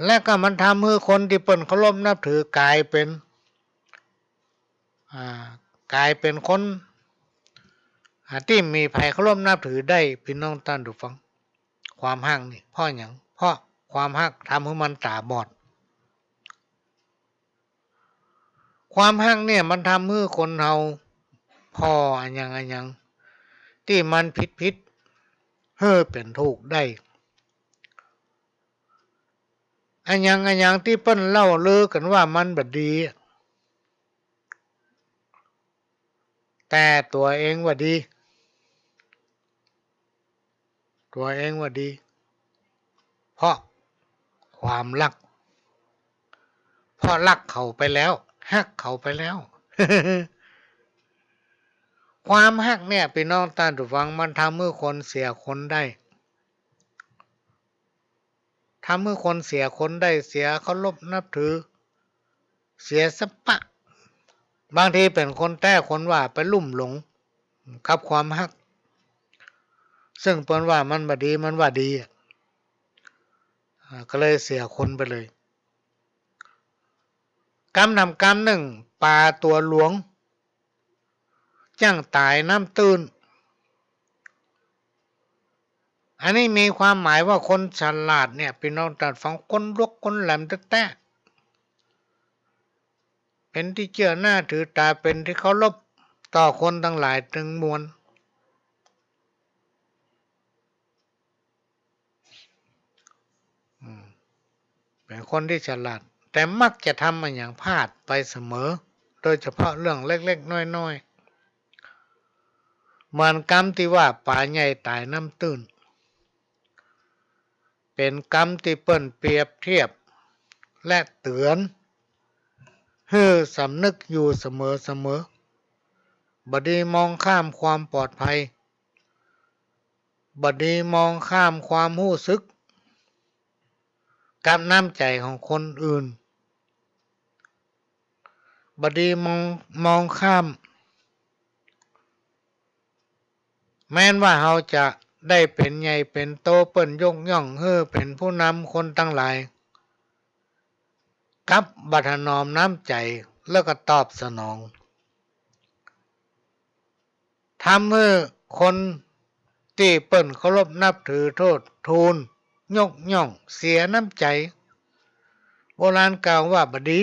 และก็มันทำให้คนที่เปิ้นเคารพนับถือกลายเป็นคนที่มีภัยเคารพนับถือได้พี่น้องท่านผู้ฟังความฮักนี่เพราะหยังเพราะความฮักทำให้มันตาบอดความฮักเนี่ยมันทำให้คนเฮาพออันยังที่มันผิดเป็นถูกได้อันยังที่เปิ้นเล่าลือกันว่ามันบ่ดีแต่ตัวเองว่าดีตัวเองว่าดีเพราะความรักเพราะรักเขาไปแล้วฮักเขาไปแล้ว ความฮักเนี่ยพี่น้องท่านผู้ฟังมันทำให้คนเสียคนได้ทำให้คนเสียคนได้เสียเคารพนับถือเสียสปะบางทีเป็นคนแต้คนว่าไปลุ่มหลงกับความฮักซึ่งเปิ้นว่ามันบ่ดีมันว่าดีก็เลยเสียคนไปเลยกรรมทำกรรมหนึ่งปลาตัวหลวงจ้างตายน้ำตื้นอันนี้มีความหมายว่าคนฉลาดเนี่ยพี่น้องท่านฟังคนรกคนแหลมแต้เป็นที่เชื่อหน้าถือตาเป็นที่เคารพต่อคนทั้งหลายทั้งมวลเป็นคนที่ฉลาดแต่มักจะทำมันอย่างพลาดไปเสมอโดยเฉพาะเรื่องเล็กๆน้อยๆเหมือนกรรมที่ว่าป่าใหญ่ตายน้ำตื้นเป็นกรรมที่เปิ้นเปรียบเทียบและเตือนให้สำนึกอยู่เสมอบ่ได้มองข้ามความปลอดภัย บดีมองข้ามความรู้สึกกับน้ำใจของคนอื่นบดีมองข้ามแม้นว่าเราจะได้เป็นใหญ่เป็นโตเปิ้นยกย่องเป็นผู้นำคนตั้งหลายกับบัถนอมน้ำใจแล้วก็ตอบสนองทำให้คนที่เปิ้นเคารพนับถือโทษทูลยกย่องเสียน้ำใจโบราณกล่าวว่าบดี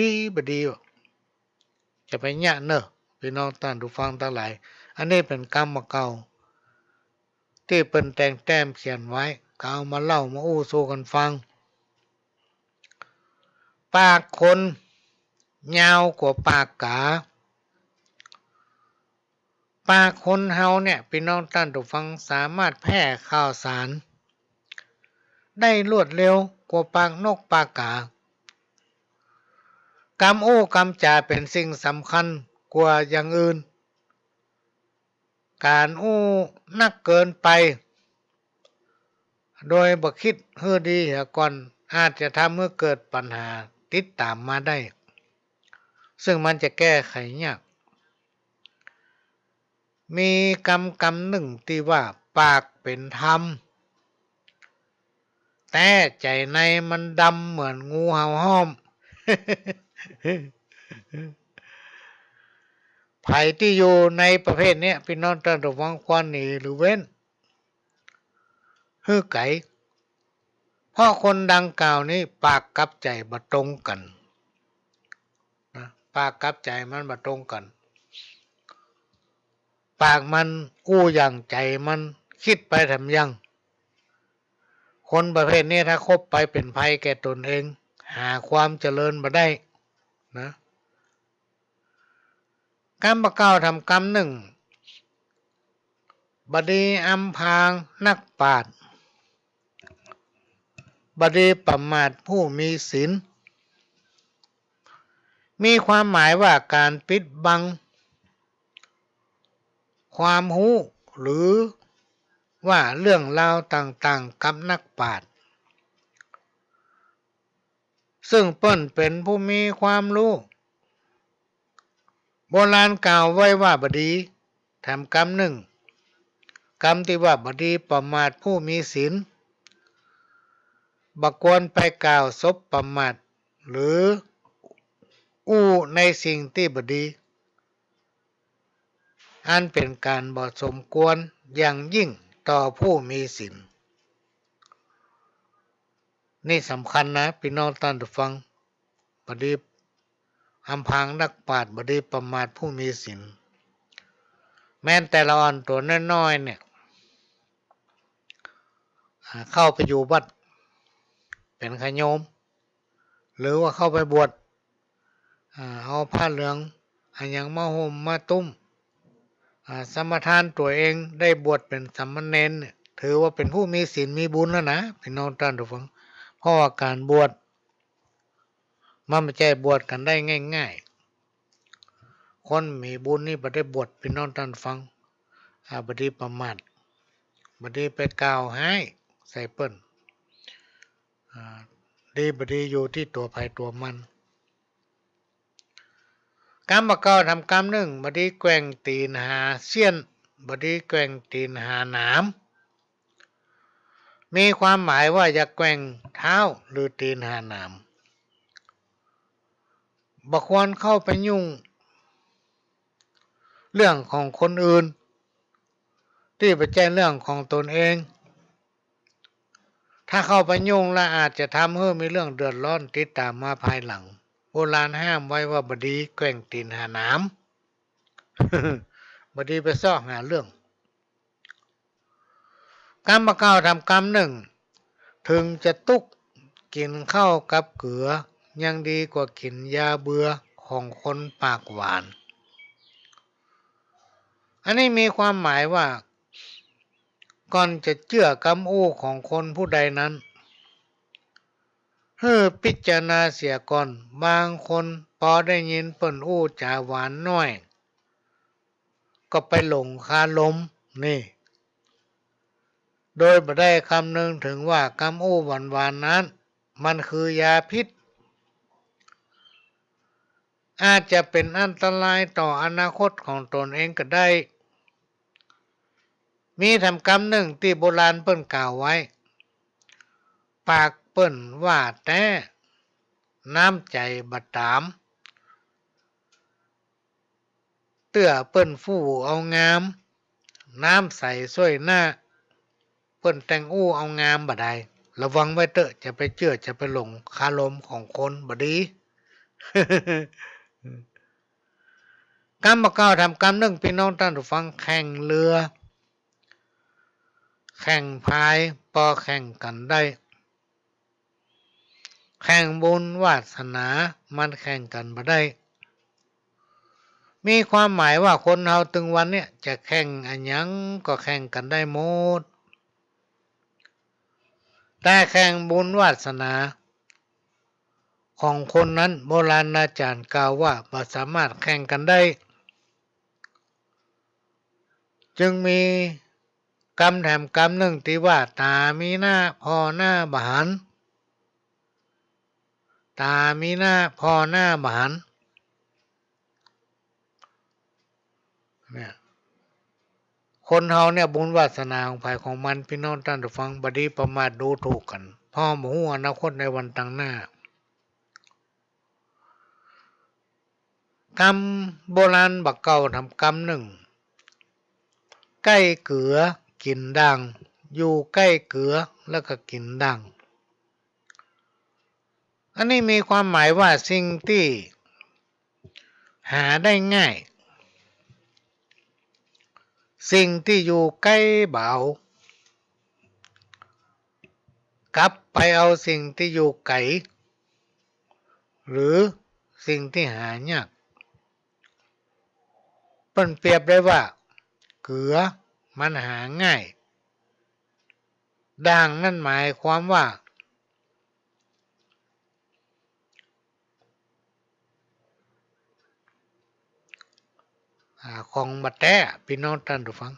จะไปยะเนอะพี่น้องท่านผู้ฟังทั้งหลายอันนี้เป็นกรรมเก่าที่เปิ้นแต่งแต้มเขียนไว้กเอามาเล่ามาอู้สู่กันฟังปากคนยาวกว่าปากกาปากคนเฮาเนี่ยพี่น้องท่านผู้ฟังสามารถแพร่ข่าวสารได้รวดเร็วกว่าปากนกปากกากำโอ้กำจาเป็นสิ่งสำคัญกว่าอย่างอื่นการอู้นักเกินไปโดยบ่คิดให้ดีเสียก่อนอาจจะทำให้เกิดปัญหาติดตามมาได้ซึ่งมันจะแก้ไขยากมีกำหนึ่งที่ว่าปากเป็นธรรมแต่ใจในมันดำเหมือนงูเห่าห้อม ไผที่อยู่ในประเภทนี้พี่น้องต้องระวังควรหนีหรือเว้นฮื้อไก่เพราะคนดังกล่าวนี้ปากกับใจบ่ตรงกันนะปากกับใจมันบ่ตรงกันปากมันอู้อย่างใจมันคิดไปทำยังคนประเภทนี้ถ้าคบไปเป็นภัยแก่ตนเองหาความเจริญบ่ได้นะกรรมเก้าทำกรรมหนึ่งบดีอำพรางนักปราชญ์บดีประมาทผู้มีศีลมีความหมายว่าการปิดบังความรู้หรือว่าเรื่องราวต่างๆกับนักปราชญ์ซึ่งเปิ้นเป็นผู้มีความรู้โบราณกล่าวไว้ว่าบดีทำกรรมหนึ่งกรรมที่ว่าบดีประมาทผู้มีศีลบักควรไปกล่าวซบประมาทหรืออู้ในสิ่งที่บดีอันเป็นการบ่สมควรอย่างยิ่งต่อผู้มีศีลนี่สำคัญนะพี่น้องท่านผู้ฟังบดีอำพรางนักปราชญ์บดีประมาทผู้มีศีลแม้แต่ละอ่อนตัวน้อยๆเนี่ยเข้าไปอยู่วัดเป็นขโยมหรือว่าเข้าไปบวชเอาผ้าเหลืองอันยังมาห่มมาตุ้มสมทานตัวเองได้บวชเป็นสามเณรถือว่าเป็นผู้มีศีลมีบุญแล้วนะพี่น้องท่านผู้ฟังเพราะว่าการบวชมันไม่ใช่บวชกันได้ง่ายๆคนมีบุญนี่บ่ได้บวชพี่น้องท่านฟังบดีประมาทบดีไปกล่าวให้ใส่เปิ้นดีบดีอยู่ที่ตัวภัยตัวมันกรรมเก่าทำกรรมหนึ่งบดีแกว่งตีนหาเสี้ยนบดีแกว่งตีนหาหนามมีความหมายว่าอย่าแกว่งเท้าหรือตีนหาหนามบ่ควรเข้าไปยุ่งเรื่องของคนอื่นที่ไปแจ้งเรื่องของตนเองถ้าเข้าไปยุ่งแล้วอาจจะทำให้มีเรื่องเดือดร้อนติดตามมาภายหลังโบราณห้ามไว้ว่าบดีแกว่งตีนหาหนาม บดีไปซ้อหาเรื่องกรรมเก่าทำกรรมหนึ่งถึงจะตุกกินข้าวกับเกลือยังดีกว่ากินยาเบื่อของคนปากหวานอันนี้มีความหมายว่าก่อนจะเชื่อคำอู้ของคนผู้ใดนั้นให้พิจารณาเสียก่อนบางคนพอได้ยินเปิ้นอู้จาหวานน้อยก็ไปหลงคาลมนี่ โดยบ่ได้คำนึงถึงว่ากำอู้หวานๆนั้นมันคือยาพิษอาจจะเป็นอันตรายต่ออนาคตของตนเองก็ได้ มีทำกรรมหนึ่งที่โบราณเปิ้นกล่าวไว้ปากเปิ้นว่าแต่น้ำใจบัดตามเตื้อเปิ้นฟู่เอางามน้ำใสสวยหน้าเปิ้นแต่งอู้เอางามบ่ได้ระวังไว้เตอะจะไปเชื่อจะไปหลงคารมของคนบ่ดี กรรมเก่าทำกรรมหนึ่งพี่น้องท่านผู้ฟังแข่งเรือแข่งพายปอแข่งกันได้แข่งบุญวาสนามันแข่งกันบ่ได้มีความหมายว่าคนเฮาถึงวันเนี้ยจะแข่งอันหยังก็แข่งกันได้หมดแต่แข่งบุญวาสนาของคนนั้นโบราณอาจารย์กล่าวว่าบ่สามารถแข่งกันได้จึงมีกรรมแถมกรรมหนึ่งที่ว่าตามีหน้าพอหน้าบหันตามีหน้าพอหน้าบหันเนี่ยคนเฮาเนี่ยบุญวาสนาของภายของมันพี่น้องท่านผู้ฟังบดีประมาทดูถูกกันพ่อหมูอนาคตในวันตั้งหน้ากรรมโบราณบักเก่าทำกรรมหนึ่งใกล้เกลือกินดังอยู่ใกล้เกลือแล้วก็กินดังอันนี้มีความหมายว่าสิ่งที่หาได้ง่ายสิ่งที่อยู่ใกล้เบากลับไปเอาสิ่งที่อยู่ไกลหรือสิ่งที่หายากเปิ้นเปรียบได้ว่าเกลือมันหาง่ายด่างนั่นหมายความว่าของมาแต้พี่น้องท่านผู้ฟัง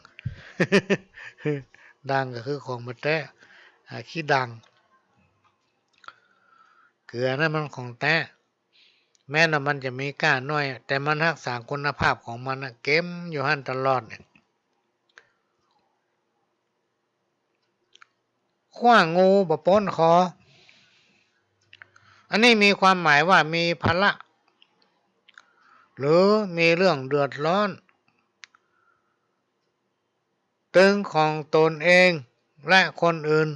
ด่างก็คือของมาแต้ขี้ด่างเกลือนั่นมันของแต้แม้ว่ามันจะมีก้านน้อยแต่มันรักษาคุณภาพของมันเก็มอยู่หั่นตลอดเนี่ยขว้างงูบ่ป้นคออันนี้มีความหมายว่ามีภาระหรือมีเรื่องเดือดร้อนตึงของตนเองและคนอื่น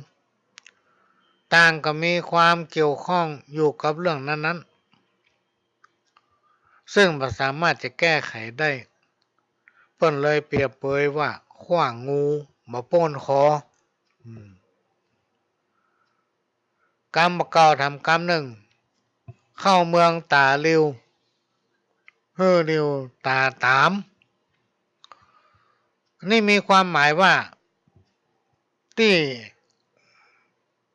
ต่างก็มีความเกี่ยวข้องอยู่กับเรื่องนั้นๆซึ่งบ่สามารถจะแก้ไขได้เพิ่นเลยเปรียบเปยว่าขว้างงูบ่ป้นคอกรรมเก่าทำกรรมหนึ่งเข้าเมืองตาลิวเฮือลิวตาตามนี่มีความหมายว่าที่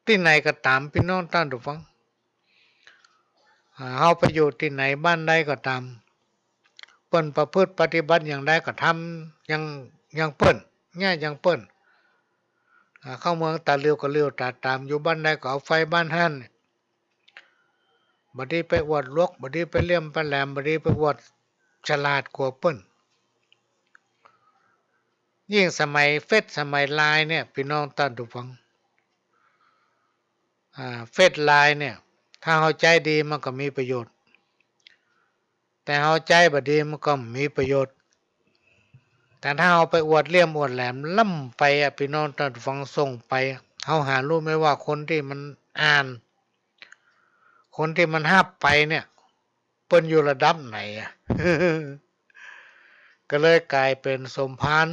ที่ไหนก็ตามพี่น้องท่านผู้ฟังเฮาไปอยู่ที่ไหนบ้านใดก็ตามเปิ้นประพฤติปฏิบัติอย่างใดก็ทำอย่างเปิ้นเนี่ยอย่างเปิ้นเข้าเมืองตาเลียวก็เลียวตาตามอยู่บ้านใดก็เอาไฟบ้านหั่นบ่ได้ไปอวดลวกบ่ได้ไปเลี่ยมไปแหลมบ่ได้ไปอวดฉลาดกว่าเปิ้นยิ่งสมัยเฟซสมัยไลน์เนี่ยพี่น้องท่านผู้ฟังเฟซไลน์เนี่ยถ้าเฮาใจดีมันก็มีประโยชน์แต่เฮาใจบ่ดีมันก็มีประโยชน์แต่ถ้าเฮาไปอวดเลี่ยมอวดแหลมล่ำไปพี่น้องท่านผู้ฟังส่งไปเฮาหารู้ไหมว่าคนที่มันอ่านคนที่มันรับไปเนี่ยเปิ้นอยู่ระดับไหนก็เลยกลายเป็นสมภาร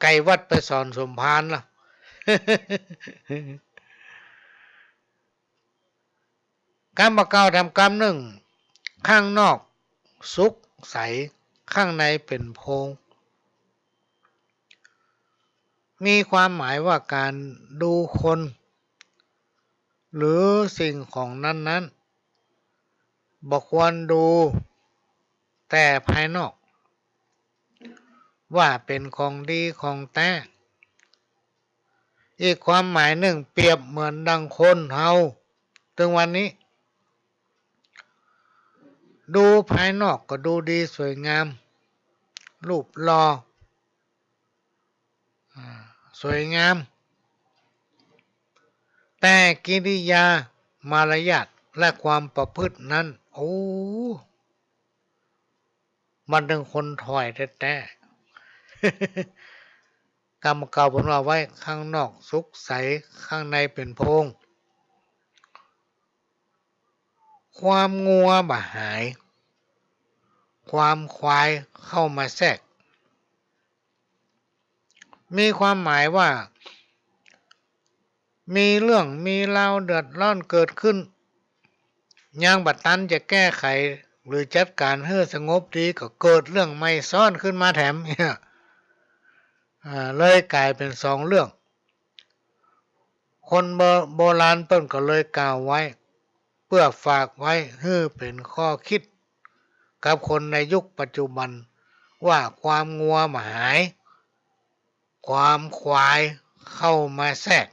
ไก่วัดไปสอนสมภารล่ะ กรรมเก่าทำกรรมหนึ่งข้างนอกสุกใสข้างในเป็นโพรงมีความหมายว่าการดูคนหรือสิ่งของนั้นๆบ่ควรดูแต่ภายนอกว่าเป็นของดีของแท้ อีกความหมายหนึ่งเปรียบเหมือนดังคนเฮาถึงวันนี้ดูภายนอกก็ดูดีสวยงามรูปหล่อสวยงามแต่กิริยามารยาทและความประพฤตินั้นโอ้มันถึงคนถอยแท้ๆ กรรมเก่าผมว่าไว้ข้างนอกสุขใสข้างในเป็นโพรงความงัวบ่หายความควายเข้ามาแทรกมีความหมายว่ามีเรื่องมีราวเดือดร้อนเกิดขึ้นยังบัดตันจะแก้ไขหรือจัดการให้สงบดีก็เกิดเรื่องไม่ซ่อนขึ้นมาแถมเนี่ยเลยกลายเป็นสองเรื่องคนโบราณเปิ้นก็เลยกล่าวไว้เพื่อฝากไว้ให้เป็นข้อคิดกับคนในยุคปัจจุบันว่าความงัวมาหายความควายเข้ามาแทรก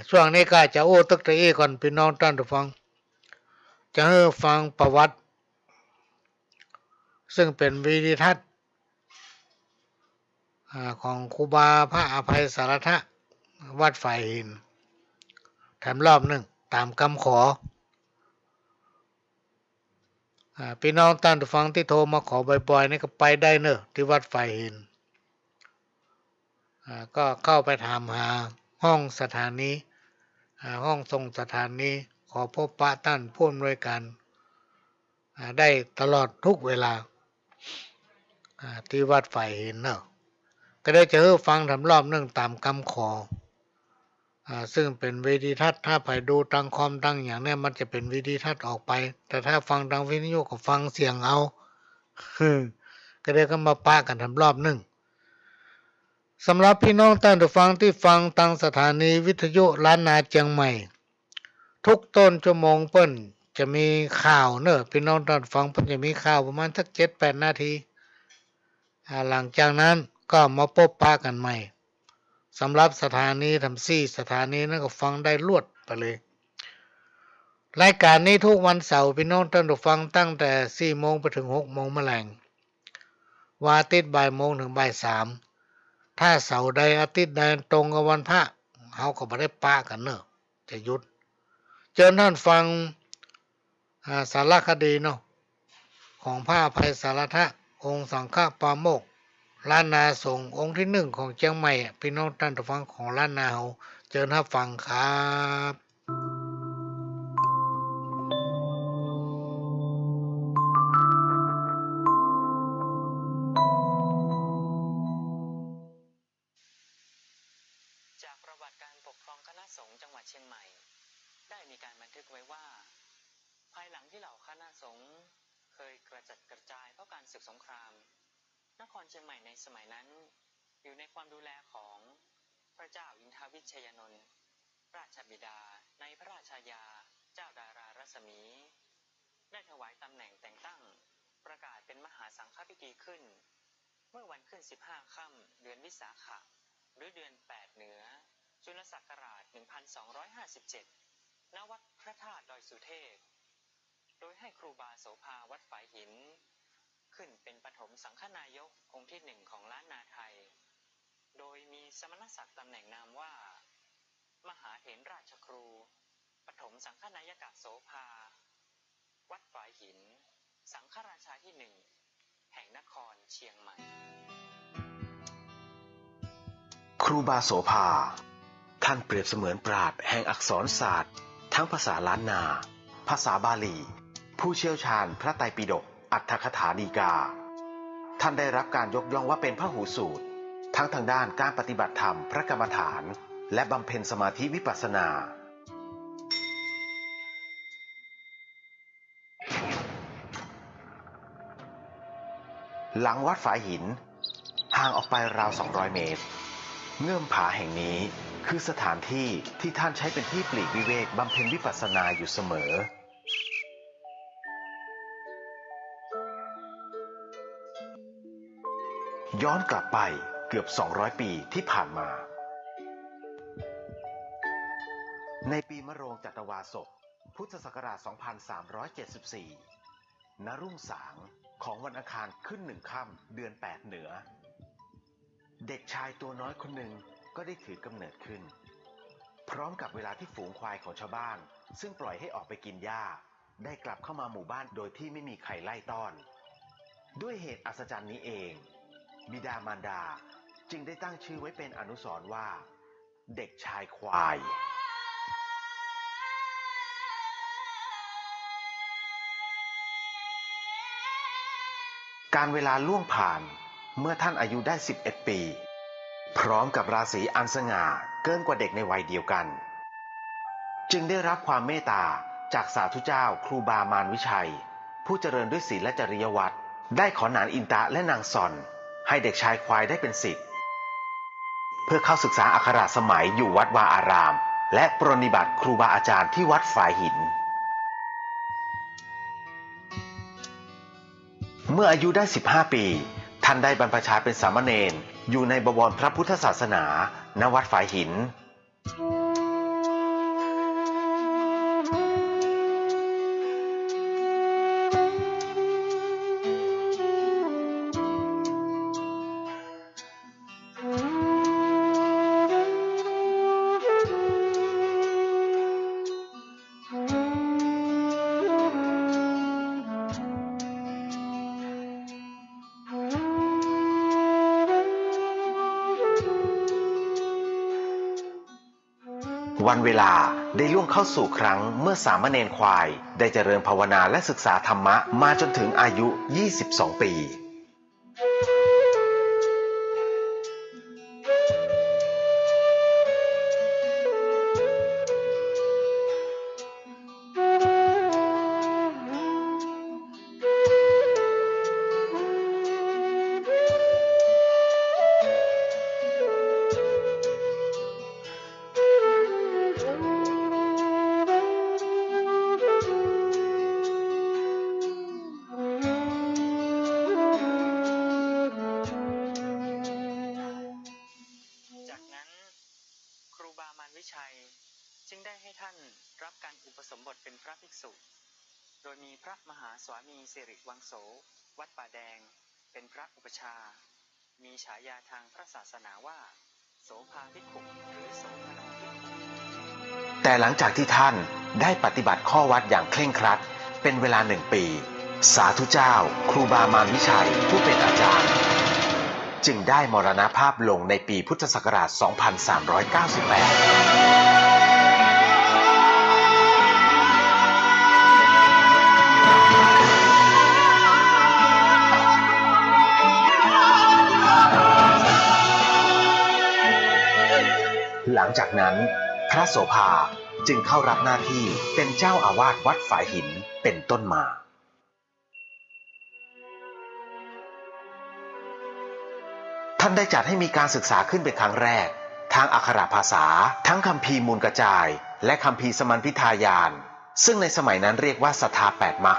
ช่วงนี้ก็จะโอ้ตึกตะเอก่อนพี่น้องท่านผู้ฟังจะให้ฟังประวัติซึ่งเป็นวิดีทัศน์ของครูบาพระอภัยสารทะวัดฝ่ายหินแถมรอบหนึ่งตามคำขอพี่น้องท่านผู้ฟังที่โทรมาขอบ่อยๆนี่ก็ไปได้เนอะที่วัดฝ่ายหินก็เข้าไปถามหาห้องสถานีห้องทรงสถานีขอพบปะท่านผู้อำนวยการได้ตลอดทุกเวลาที่วัดฝ่ายหินเนอะก็ได้จะฟังทำรอบหนึ่งตามคำขอซึ่งเป็นวิดีทัศน์ถ้าไปดูตังคอมตังอย่างนี้มันจะเป็นวิดีทัศน์ออกไปแต่ถ้าฟังตังวิทยุก็ฟังเสียงเอาก็ได้ก็มาปะกันทำรอบหนึ่งสำหรับพี่น้องท่านผู้ฟังที่ฟังทางสถานีวิทยุล้านนาเชียงใหม่ทุกต้นชั่วโมงเปิ้นจะมีข่าวเนอะพี่น้องท่านฟังเปิ้นจะมีข่าวประมาณสัก7-8 นาทีหลังจากนั้นก็มาพบปะกันใหม่สำหรับสถานีทำ4 สถานีนั้นก็ฟังได้รวดไปเลยรายการนี้ทุกวันเสาร์พี่น้องท่านฟังตั้งแต่ 4 โมงไปถึง 6 โมงแมลงวันอาทิตย์บ่ายโมงถึงบ่าย3ถ้าเสาร์ใดอาทิตย์ใดตรงกับวันพระเขาก็ไม่ได้ปะกันเนอะจะหยุดเจอท่านฟังสารคดีเนาะของพระอภัยสารทะองค์สังฆปาโมกข์ล้านนาสงฆ์องค์ที่1ของเชียงใหม่พี่น้องท่านฟังของล้านนาเฮาเจอท่านฟังครับจากประวัติการปกครองคณะสงฆ์จังหวัดเชียงใหม่ได้มีการบันทึกไว้ว่าภายหลังที่เหล่าคณะสงฆ์เคยกระจัดกระจายเพราะการศึกสงครามนครเชียงใหม่ในสมัยนั้นอยู่ในความดูแลของพระเจ้าอินทวิชยานนท์ราชบิดาในพระราชายาเจ้าดารารัศมีได้ถวายตำแหน่งแต่งตั้งประกาศเป็นมหาสังฆพิธีขึ้นเมื่อวันขึ้น15 ค่ำเดือนวิสาขะหรือเดือน8เหนือจุลศักราช 1257 ณ วัดพระธาตุดอยสุเทพโดยให้ครูบาโสภาวัดฝายหินขึ้นเป็นปฐมสังฆนายกองค์ที่1ของล้านนาไทยโดยมีสมณศักดิ์ตำแหน่งนามว่ามหาเถรราชครูปฐมสังฆนายกโสภาวัดฝายหินสังฆราชาที่1แห่งนครเชียงใหม่ครูบาโสภาท่านเปรียบเสมือนปราชญ์แห่งอักษรศาสตร์ทั้งภาษาล้านนาภาษาบาลีผู้เชี่ยวชาญพระไตรปิฎกอรรถคถาฎีกาท่านได้รับการยกย่องว่าเป็นพหูสูตรทั้งทางด้านการปฏิบัติธรรมพระกรรมฐานและบำเพ็ญสมาธิวิปัสสนาหลังวัดฝายหินห่างออกไปราว200 เมตรเงื่อมผาแห่งนี้คือสถานที่ที่ท่านใช้เป็นที่ปลีกวิเวกบำเพ็ญวิปัสสนาอยู่เสมอย้อนกลับไป เกือบ 200 ปีที่ผ่านมา ในปีมะโรงจัตวาสก พุทธศักราช 2374 ณ รุ่งสางของวันอังคารขึ้น1 ค่ำเดือน 8 เหนือ เด็กชายตัวน้อยคนหนึ่งก็ได้ถือกำเนิดขึ้น พร้อมกับเวลาที่ฝูงควายของชาวบ้านซึ่งปล่อยให้ออกไปกินหญ้าได้กลับเข้ามาหมู่บ้านโดยที่ไม่มีใครไล่ต้อนด้วยเหตุอัศจรรย์นี้เองบิดามารดาจึงได้ตั้งชื่อไว้เป็นอนุสรณ์ว่าเด็กชายควายการเวลาล่วงผ่านเมื่อท่านอายุได้11 ปีพร้อมกับราศีอันสง่าเกินกว่าเด็กในวัยเดียวกันจึงได้รับความเมตตาจากสาธุเจ้าครูบามารวิชัยผู้เจริญด้วยศีลและจริยวัตรได้ขอนานอินตะและนางซอนให้เด็กชายควายได้เป็นศิษย์เพื่อเข้าศึกษาอักขระสมัยอยู่วัดวาอารามและปรนนิบัติครูบาอาจารย์ที่วัดฝายหินเมื่ออายุได้15 ปีท่านได้บรรพชาเป็นสามเณรอยู่ในบวรพระพุทธศาสนาณวัดฝายหินวันเวลาได้ล่วงเข้าสู่ครั้งเมื่อสามเณรควายได้เจริญภาวนาและศึกษาธรรมะมาจนถึงอายุ22 ปีจึงได้ให้ท่านรับการอุปสมบทเป็นพระภิกษุโดยมีพระมหาสวามีสิริวังโสวัดป่าแดงเป็นพระอุปชามีฉายาทางพระศาสนาว่าโสภาภิกขุหรือโสภณภิกขุแต่หลังจากที่ท่านได้ปฏิบัติข้อวัดอย่างเคร่งครัดเป็นเวลา1 ปีสาธุเจ้าครูบามารวิชัยผู้เป็นอาจารย์จึงได้มรณภาพลงในปีพุทธศักราช 2398หลังจากนั้นพระโสภาจึงเข้ารับหน้าที่เป็นเจ้าอาวาสวัดฝายหินเป็นต้นมาท่านได้จัดให้มีการศึกษาขึ้นเป็นครั้งแรกทางอักขระภาษาทั้งคัมภีร์มูลกระจายและคัมภีร์สมัญพิทายานซึ่งในสมัยนั้นเรียกว่าศรัทธา8 มรรค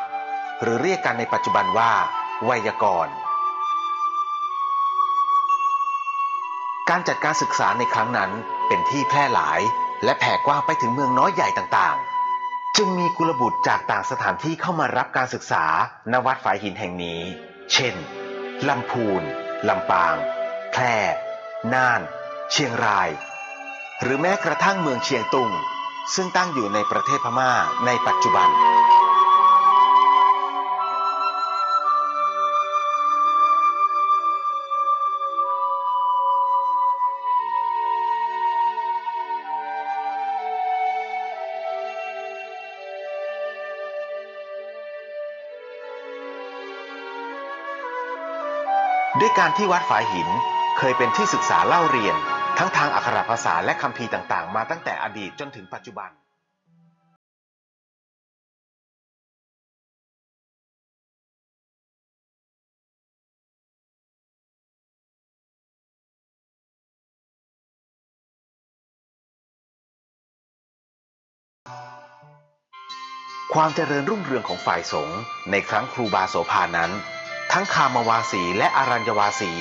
หรือเรียกกันในปัจจุบันว่าไวยากรณ์การจัดการศึกษาในครั้งนั้นเป็นที่แพร่หลายและแผ่กว้างไปถึงเมืองน้อยใหญ่ต่างๆจึงมีกุลบุตรจากต่างสถานที่เข้ามารับการศึกษาณวัดฝายหินแห่งนี้เช่นลำพูนลำปางแพร่น่านเชียงรายหรือแม้กระทั่งเมืองเชียงตุงซึ่งตั้งอยู่ในประเทศพม่าในปัจจุบันด้วยการที่วัดฝายหินเคยเป็นที่ศึกษาเล่าเรียนทั้งทางอักขระภาษาและคัมภีร์ต่างๆมาตั้งแต่อดีตจนถึงปัจจุบันความเจริญรุ่งเรืองของฝ่ายสงฆ์ในครั้งครูบาโสภานั้นทั้งคามวาสีและอารัญญวาสี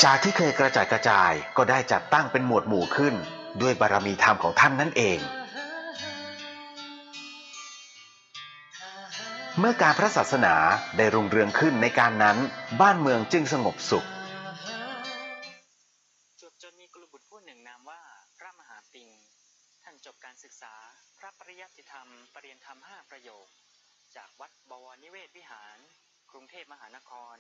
จากที่เคยกระจัดกระจายก็ได้จัดตั้งเป็นหมวดหมู่ขึ้นด้วยบารมีธรรมของท่านนั่นเองเมื่อการพระศาสนาได้รุ่งเรืองขึ้นในการนั้นบ้านเมืองจึงสงบสุขจนมีกุลบุตรผู้หนึ่งนามว่าพระมหาปิงท่านจบการศึกษาพระปริยัติธรรมปรริญญาธรรม5 ประโยคจากวัดบวรนิเวศวิหารกรุงเทพมหานคร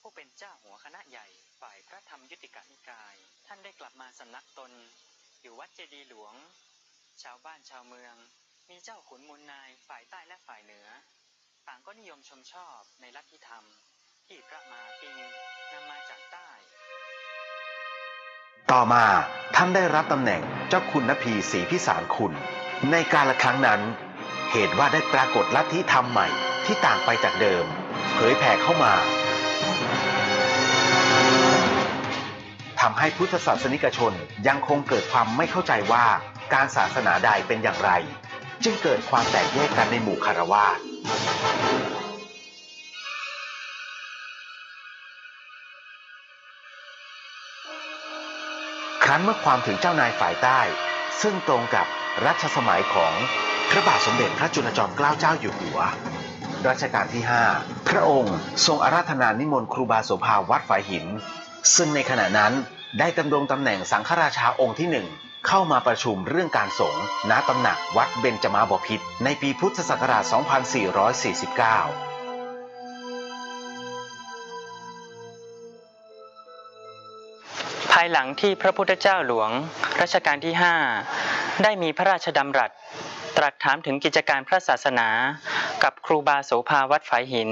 ผู้เป็นเจ้าหัวคณะใหญ่ฝ่ายพระธรรมยุติกนิกายท่านได้กลับมาสำนักตนอยู่วัดเจดีย์หลวงชาวบ้านชาวเมืองมีเจ้าขุนมูลนายฝ่ายใต้และฝ่ายเหนือต่างก็นิยมชมชอบในลัทธิธรรมที่พระมหาปิงนำมาจากใต้ต่อมาท่านได้รับตำแหน่งเจ้าคุณนพีศรีพิสารคุณในกาลครั้งนั้นเหตุว่าได้ปรากฏลัทธิธรรมใหม่ที่ต่างไปจากเดิมเผยแผ่เข้ามาทำให้พุทธศาสนิกชนยังคงเกิดความไม่เข้าใจว่าการศาสนาใดเป็นอย่างไรจึงเกิดความแตกแยกกันในหมู่คฤหัสถ์ครั้นเมื่อความถึงเจ้านายฝ่ายใต้ซึ่งตรงกับรัชสมัยของพระบาทสมเด็จพระจุลจอมเกล้าเจ้าอยู่หัวรัชกาลที่ 5พระองค์ทรงอาราธนานิมนต์ครูบาโสภาวัดฝายหินซึ่งในขณะนั้นได้ดำรงตำแหน่งสังฆราชาองค์ที่ 1เข้ามาประชุมเรื่องการสงฆ์ณตำหนักวัดเบญจมาบพิตรในปีพุทธศักราช 2449ภายหลังที่พระพุทธเจ้าหลวงรัชกาลที่ 5ได้มีพระราชดำรัสตรัสถามถึงกิจการพระศาสนากับครูบาโสภาวัดฝายหิน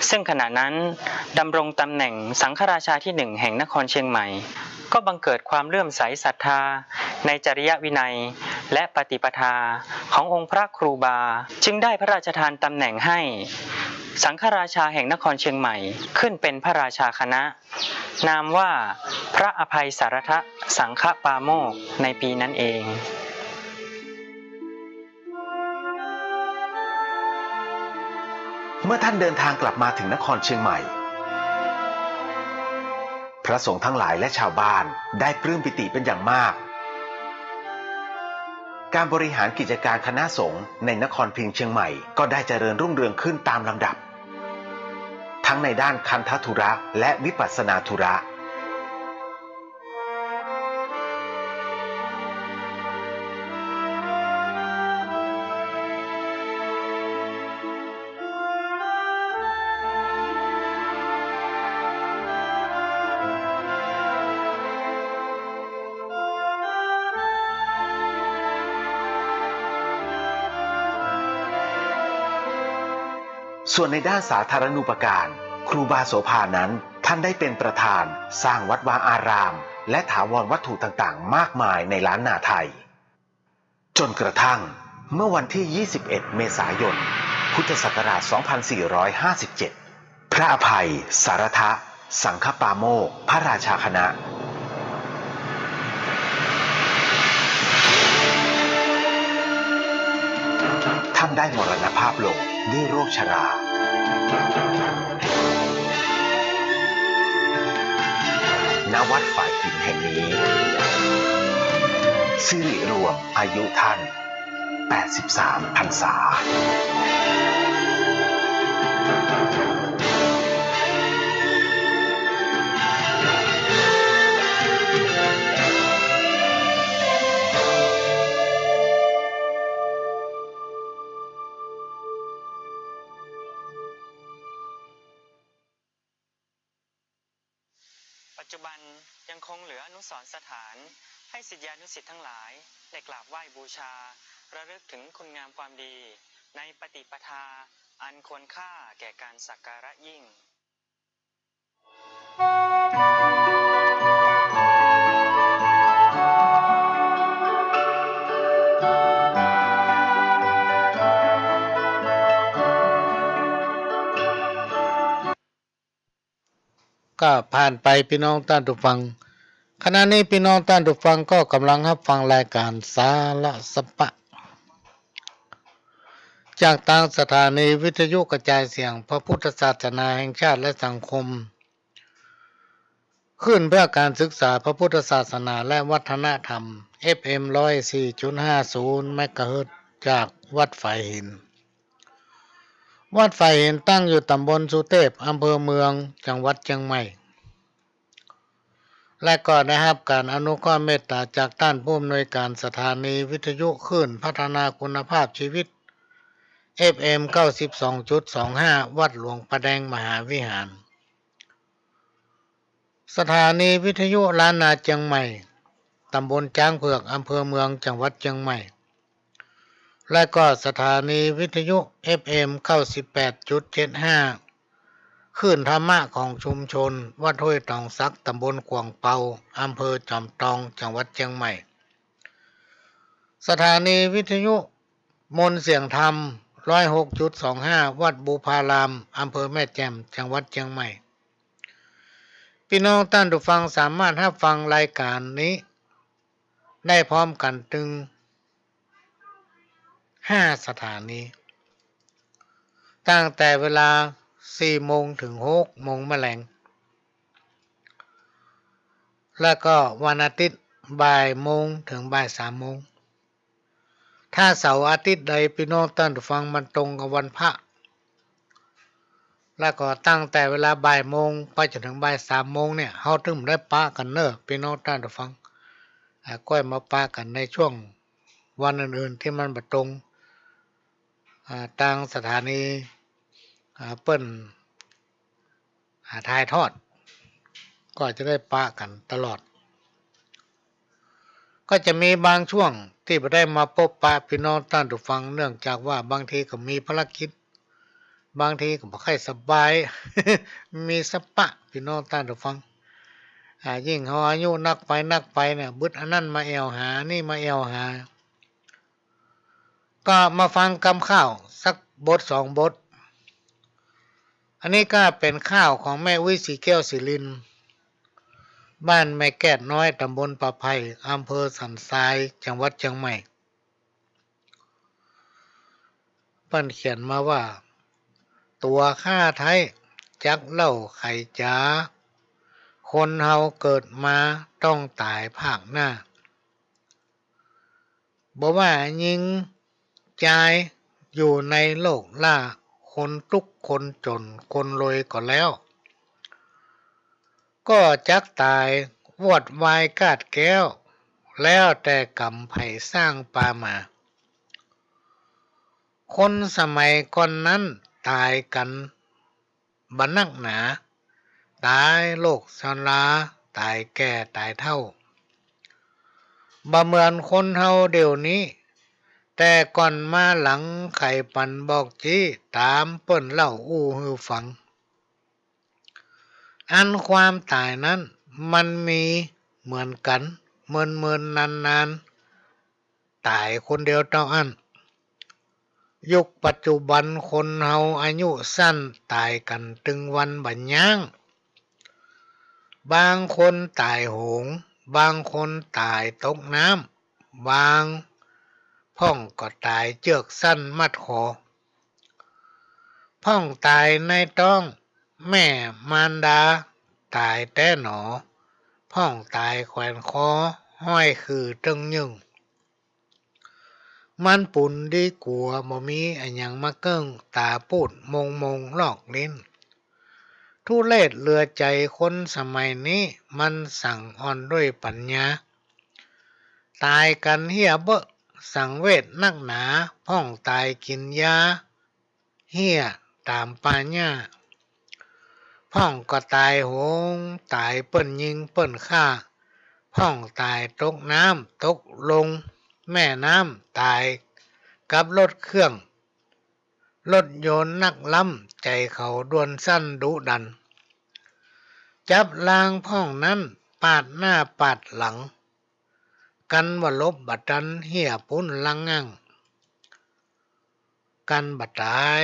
ซึ่งขณะนั้นดำรงตำแหน่งสังฆราชาที่ 1แห่งนครเชียงใหม่ก็บังเกิดความเลื่อมใสศรัทธาในจริยวินัยและปฏิปทาขององค์พระครูบาจึงได้พระราชทานตำแหน่งให้สังฆราชาแห่งนครเชียงใหม่ขึ้นเป็นพระราชาคณะนามว่าพระอภัยสารทสังฆปาโมกข์ในปีนั้นเองเมื่อท่านเดินทางกลับมาถึงนครเชียงใหม่พระสงฆ์ทั้งหลายและชาวบ้านได้ปลื้มปิติเป็นอย่างมากการบริหารกิจการคณะสงฆ์ในนครพิงค์เชียงใหม่ก็ได้เจริญรุ่งเรืองขึ้นตามลำดับทั้งในด้านคันธธุระและวิปัสสนาธุระส่วนในด้านสาธารณูปการครูบาโสภานั้นท่านได้เป็นประธานสร้างวัดวาอารามและถาวรวัตถุต่างๆมากมายในล้านนาไทยจนกระทั่งเมื่อวันที่ 21 เมษายน พุทธศักราช 2457 พระอภัยสารทสังฆปาโมกข์พระราชาคณะท่านได้มรณภาพลงด้วยโรคชราณวัดฝายหินแห่งนี้สิริรวมอายุท่าน83 พรรษาปัจจุบันยังคงเหลืออนุสรณ์สถานให้ศิษยานุศิษย์ทั้งหลายได้กราบไหว้บูชาระลึกถึงคุณงามความดีในปฏิปทาอันควรค่าแก่การสักการะยิ่ง ก็ผ่านไปพี่น้องท่านผู้ฟังขณะนี้พี่น้องท่านผู้ฟังก็กำลังรับฟังรายการสาระสปะจากทางสถานีวิทยุกระจายเสียงพระพุทธศาสนาแห่งชาติและสังคม ขึ้นเพื่อการศึกษาพระพุทธศาสนาและวัฒนธรรม FM 104.50 เมกะเฮิรตซ์จากวัดฝายหิน วัดฝายหินตั้งอยู่ตำบลสุเทพอำเภอเมืองจังหวัดเชียงใหม่และก็ได้รับการอนุเคราะห์เมตตาจากท่านผู้อำนวยการสถานีวิทยุคลื่นพัฒนาคุณภาพชีวิต FM 92.25 วัดหลวงประแดงมหาวิหารสถานีวิทยุล้านนาเชียงใหม่ตำบลจ้างเผือกอำเภอเมืองจังหวัดเชียงใหม่และก็สถานีวิทยุ FM 98.75 คลื่นธรรมะของชุมชนวัดห้วยตองซักตำบลกวางเปาอำเภอจอมทองจังหวัดเชียงใหม่สถานีวิทยุมนต์เสียงธรรม 106.25 วัดบูพารามอำเภอแม่แจ่มจังหวัดเชียงใหม่พี่น้องท่านผู้ฟังสามารถรับฟังรายการนี้ได้พร้อมกันถึง5สถานีตั้งแต่เวลา4 โมงถึง 6 โมงแมลงแล้วก็วันอาทิตย์บ่ายโมงถึงบ่าย3 โมงถ้าเสาร์อาทิตย์ใดพี่น้องท่านผู้ฟังมันตรงกับวันพระแล้วก็ตั้งแต่เวลาบ่ายโมงไปจนถึงบ่าย3 โมงเนี่ยเฮาถึงได้ปะกันเนอะพี่น้องท่านผู้ฟังก้อยมาปะกันในช่วงวันอื่นๆที่มันบ่ตรงทางสถานีเปิ้นถ่ายทอดก็จะได้ปะกันตลอดก็จะมีบางช่วงที่บ่ได้มาพบปะพี่น้องท่านผู้ฟังเนื่องจากว่าบางทีก็มีภารกิจบางทีก็บ่ค่อยสบาย มีสปะพี่น้องท่านผู้ฟังยิ่งเฮาอายุนักไปเนี่ยบึดอันนั้นมาแอวหานี่มาแอวหาก็มาฟังคำข้าวสักบท2 บทอันนี้ก็เป็นข้าวของแม่อุ้ยสีแก้วศิรินทร์บ้านแม่แก้ดน้อยตำบลประไผ่อำเภอสันทรายจังหวัดเชียงใหม่เปิ้นเขียนมาว่าตัวข้าไทยจักเล่าไขจ๋าคนเฮาเกิดมาต้องตายภาคหน้าบ่ว่ายิงจายอยู่ในโลกล่าคนทุกคนจนคนรวยก็แล้วก็จักตายวอดวายกาดแก้วแล้วแต่กรรมไผสร้างปามาคนสมัยก่อนนั้นตายกันบันักหนาตายโรคชราตายแก่ตายเฒ่าบ่เหมือนคนเฮาเดี๋ยวนี้แต่ก่อนมาหลังไข่ปันบอกจี้ตามเปิ้นเล่าอู้ฮือฟังอันความตายนั้นมันมีเหมือนกันเมินนานตายคนเดียวเท่าอันยุคปัจจุบันคนเฮาอายุสั้นตายกันตึงวันบัดย่างบางคนตายโหงบางคนตายตกน้ำบางพ่องก็ตายเจือกสั้นมัดคอพ่องตายในท้องแม่มารดาตายแต่หนอพ่องตายแขวนคอห้อยคือตึงยึงมันปุ่นดีกลัวบ่มีอันหยังมาเกิ้งตาปูดมงลอกลิ้นทุเรศเลือใจคนสมัยนี้มันสั่งอ่อนด้วยปัญญาตายกันเหี้ยเบ้อสังเวชนักหนาพ่องตายกินยาเหี้ยตามปาญ่าพ่องก็ตายโหงตายเปิ้นยิงเปิ้นฆ่าพ่องตายตกน้ำตกลงแม่น้ำตายกับรถเครื่องรถยนต์นักล้ำใจเขาด่วนสั้นดุดันจับลางพ่องนั้นปาดหน้าปาดหลังกันว่าลบบัดดันเหี้ยปุ้นลังงั่งกันบัดตาย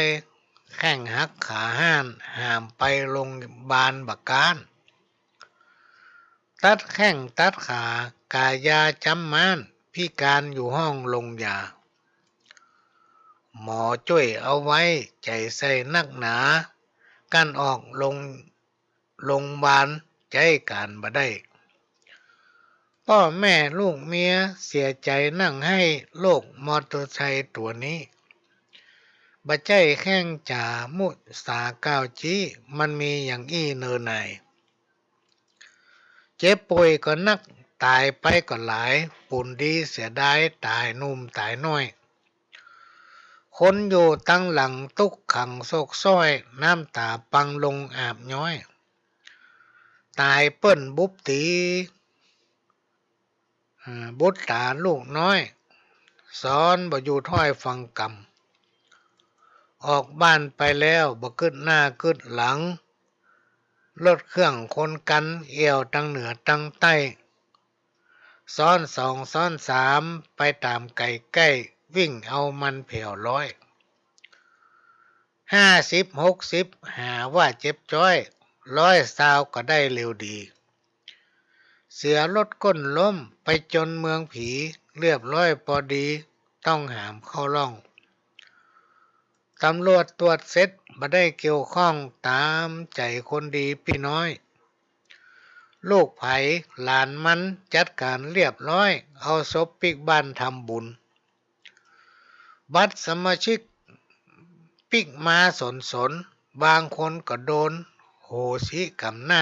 แข้งหักขาห้านหามไปโรงบาลบักการตัดแข้งตัดขากายาจำมานพิการอยู่ห้องลงยาหมอช่วยเอาไว้ใจใส่นักหนากันออกโรงบาล ใจการบ่ได้พ่อแม่ลูกเมียเสียใจนั่งให้โลกมอเตอร์ไซค์ตัวนี้บ่ใจแข้งจ่ามุสาก้าวจี้มันมีอย่างอี้เนินไหนเจ็บป่วยก็นักตายไปก็หลายปุ่นดีเสียดายตายหนุ่มตายน้อยคนอยู่ตั้งหลังตุกขังโศกซ้อยน้ำตาปังลงอาบย้อยตายเปิ้นบุบตีบุตรตาลูกน้อยสอนบ่อยู่ถ้อยฟังกรรมออกบ้านไปแล้วบ่กึดหน้ากึดหลังรถเครื่องคนกันเอี่ยวตั้งเหนือตั้งใต้ซ้อนสองซ้อนสามไปตามไก่ใกล้วิ่งเอามันเผียวร้อย50-60หาว่าเจ็บจ้อย120ก็ได้เร็วดีเสือรถก้นล้มไปจนเมืองผีเรียบร้อยพอดีต้องหามเข้าร่องตำรวจตรวจเสร็จบ่ได้เกี่ยวข้องตามใจคนดีพี่น้อยลูกไผหลานมันจัดการเรียบร้อยเอาศพปิกบ้านทำบุญบัตรสมาชิกปิกมาสนบางคนก็โดนโหสิกำหน้า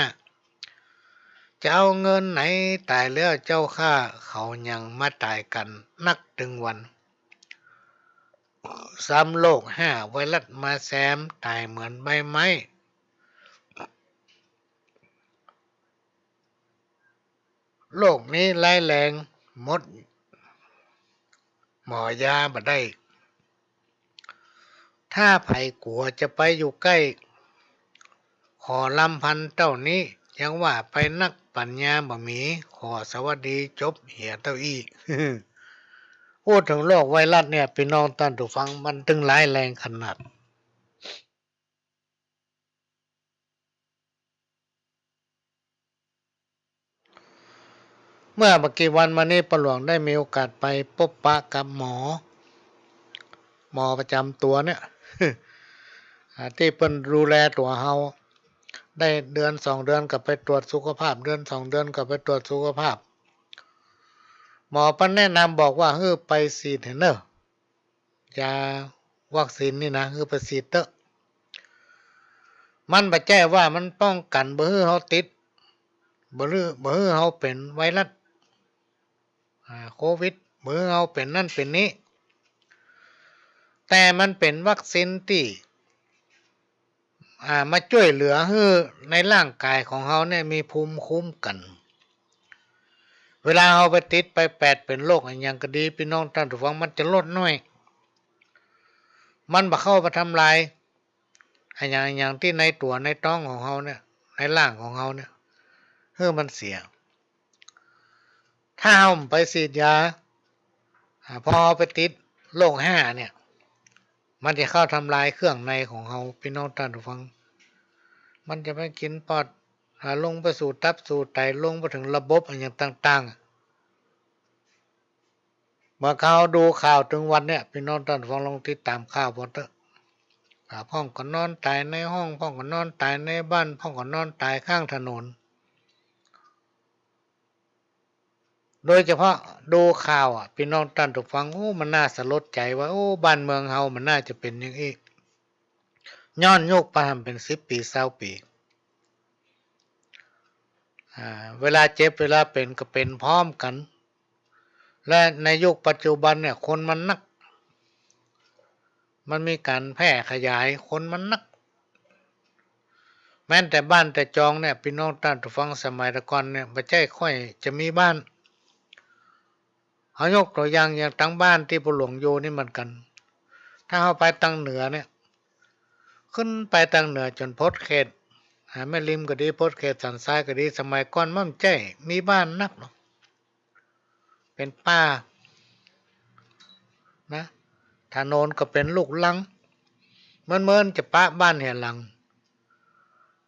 จะเอาเงินไหนตายแล้วเจ้าข้าเขายังมาตายกันนักถึงวันซ้ำโลก5ไวรัสมาแซมตายเหมือนใบไม้โลกนี้ร้ายแรงหมดหมอยาบ่ได้ถ้าไผกลัวจะไปอยู่ใกล้ขอลำพันเต้านี้ยังว่าไปนักปัญญาบ่มีขอสวัสดีจบเหียเต้าอี้ พูดถึงโรคไวรัสเนี่ยพี่น้องท่านผู้ฟังมันถึงร้ายแรงขนาดเมื่อเมื่อกี้วันมานี้ประหลวงได้มีโอกาสไปพบปะกับหมอประจำตัวเนี่ย ที่เพิ่นดูแลตัวเฮาได้เดือน2 เดือนก็ไปตรวจสุขภาพเดือน2 เดือนก็ไปตรวจสุขภาพหมอเพิ่นแนะนำบอกว่าไปฉีดให้เด้อยาวัคซีนนี่นะไปฉีดเถอะมันบ่แจ้ว่ามันป้องกันบ่ให้เฮาติดบ่ให้เฮาเป็นไวรัสโควิดบ่ให้เฮาเป็นนั่นเป็นนี้แต่มันเป็นวัคซีนที่มาช่วยเหลือให้ในร่างกายของเฮาเนี่ยมีภูมิคุ้มกันเวลาเฮาไปติดไปแปดเป็นโรคอันหยังก็ดีพี่น้องท่านผู้ฟังมันจะลดน้อยมันบ่เข้าไปทำลายอันอย่างที่ในตัวในท้องของเฮาเนี่ยในร่างของเฮาเนี่ยมันเสียถ้าเฮาไปฉีดยาพอไปติดโรค5เนี่ยมันจะเข้าทำลายเครื่องในของเฮาพี่น้องท่านผู้ฟังมันจะไปกินปอดลงไปสู่ตับสู่ไตลงไปถึงระบบอันอย่างต่างๆเมื่อเขาดูข่าวถึงวันเนี่ยพี่น้องท่านผู้ฟังลองติดตามข่าวบ่เถอะพ่องก็นอนตายในห้องพ่องก็นอนตายในบ้านพ่องก็นอนตายข้างถนนโดยเฉพาะดูข่าวพี่น้องท่านผู้ฟังมันน่าสลดใจว่าบ้านเมืองเฮามันน่าจะเป็นอย่างนี้ย้อนยุคไปเป็น10 ปี20 ปีเวลาเจ็บเวลาเป็นก็เป็นพร้อมกันและในยุคปัจจุบันเนี่ยคนมันนักมันมีการแพร่ขยายคนมันนักแม้แต่บ้านแต่จองเนี่ยพี่น้องท่านผู้ฟังสมัยก่อนเนี่ยบ่ใช่ค่อยจะมีบ้านเอายกตัวอย่างตั้งบ้านที่ผู้หลวงอยู่นี่เหมือนกันถ้าเข้าไปตั้งเหนือเนี่ยขึ้นไปตั้งเหนือจนพ้นเขตแม่ริมก็ดีพ้นเขตสันทรายก็ดีสมัยก่อนมันใช่มีบ้านนักเนาะเป็นป่านะถนนก็เป็นลูกลังเมื่อนจะป้าบ้านเหี่ยหลัง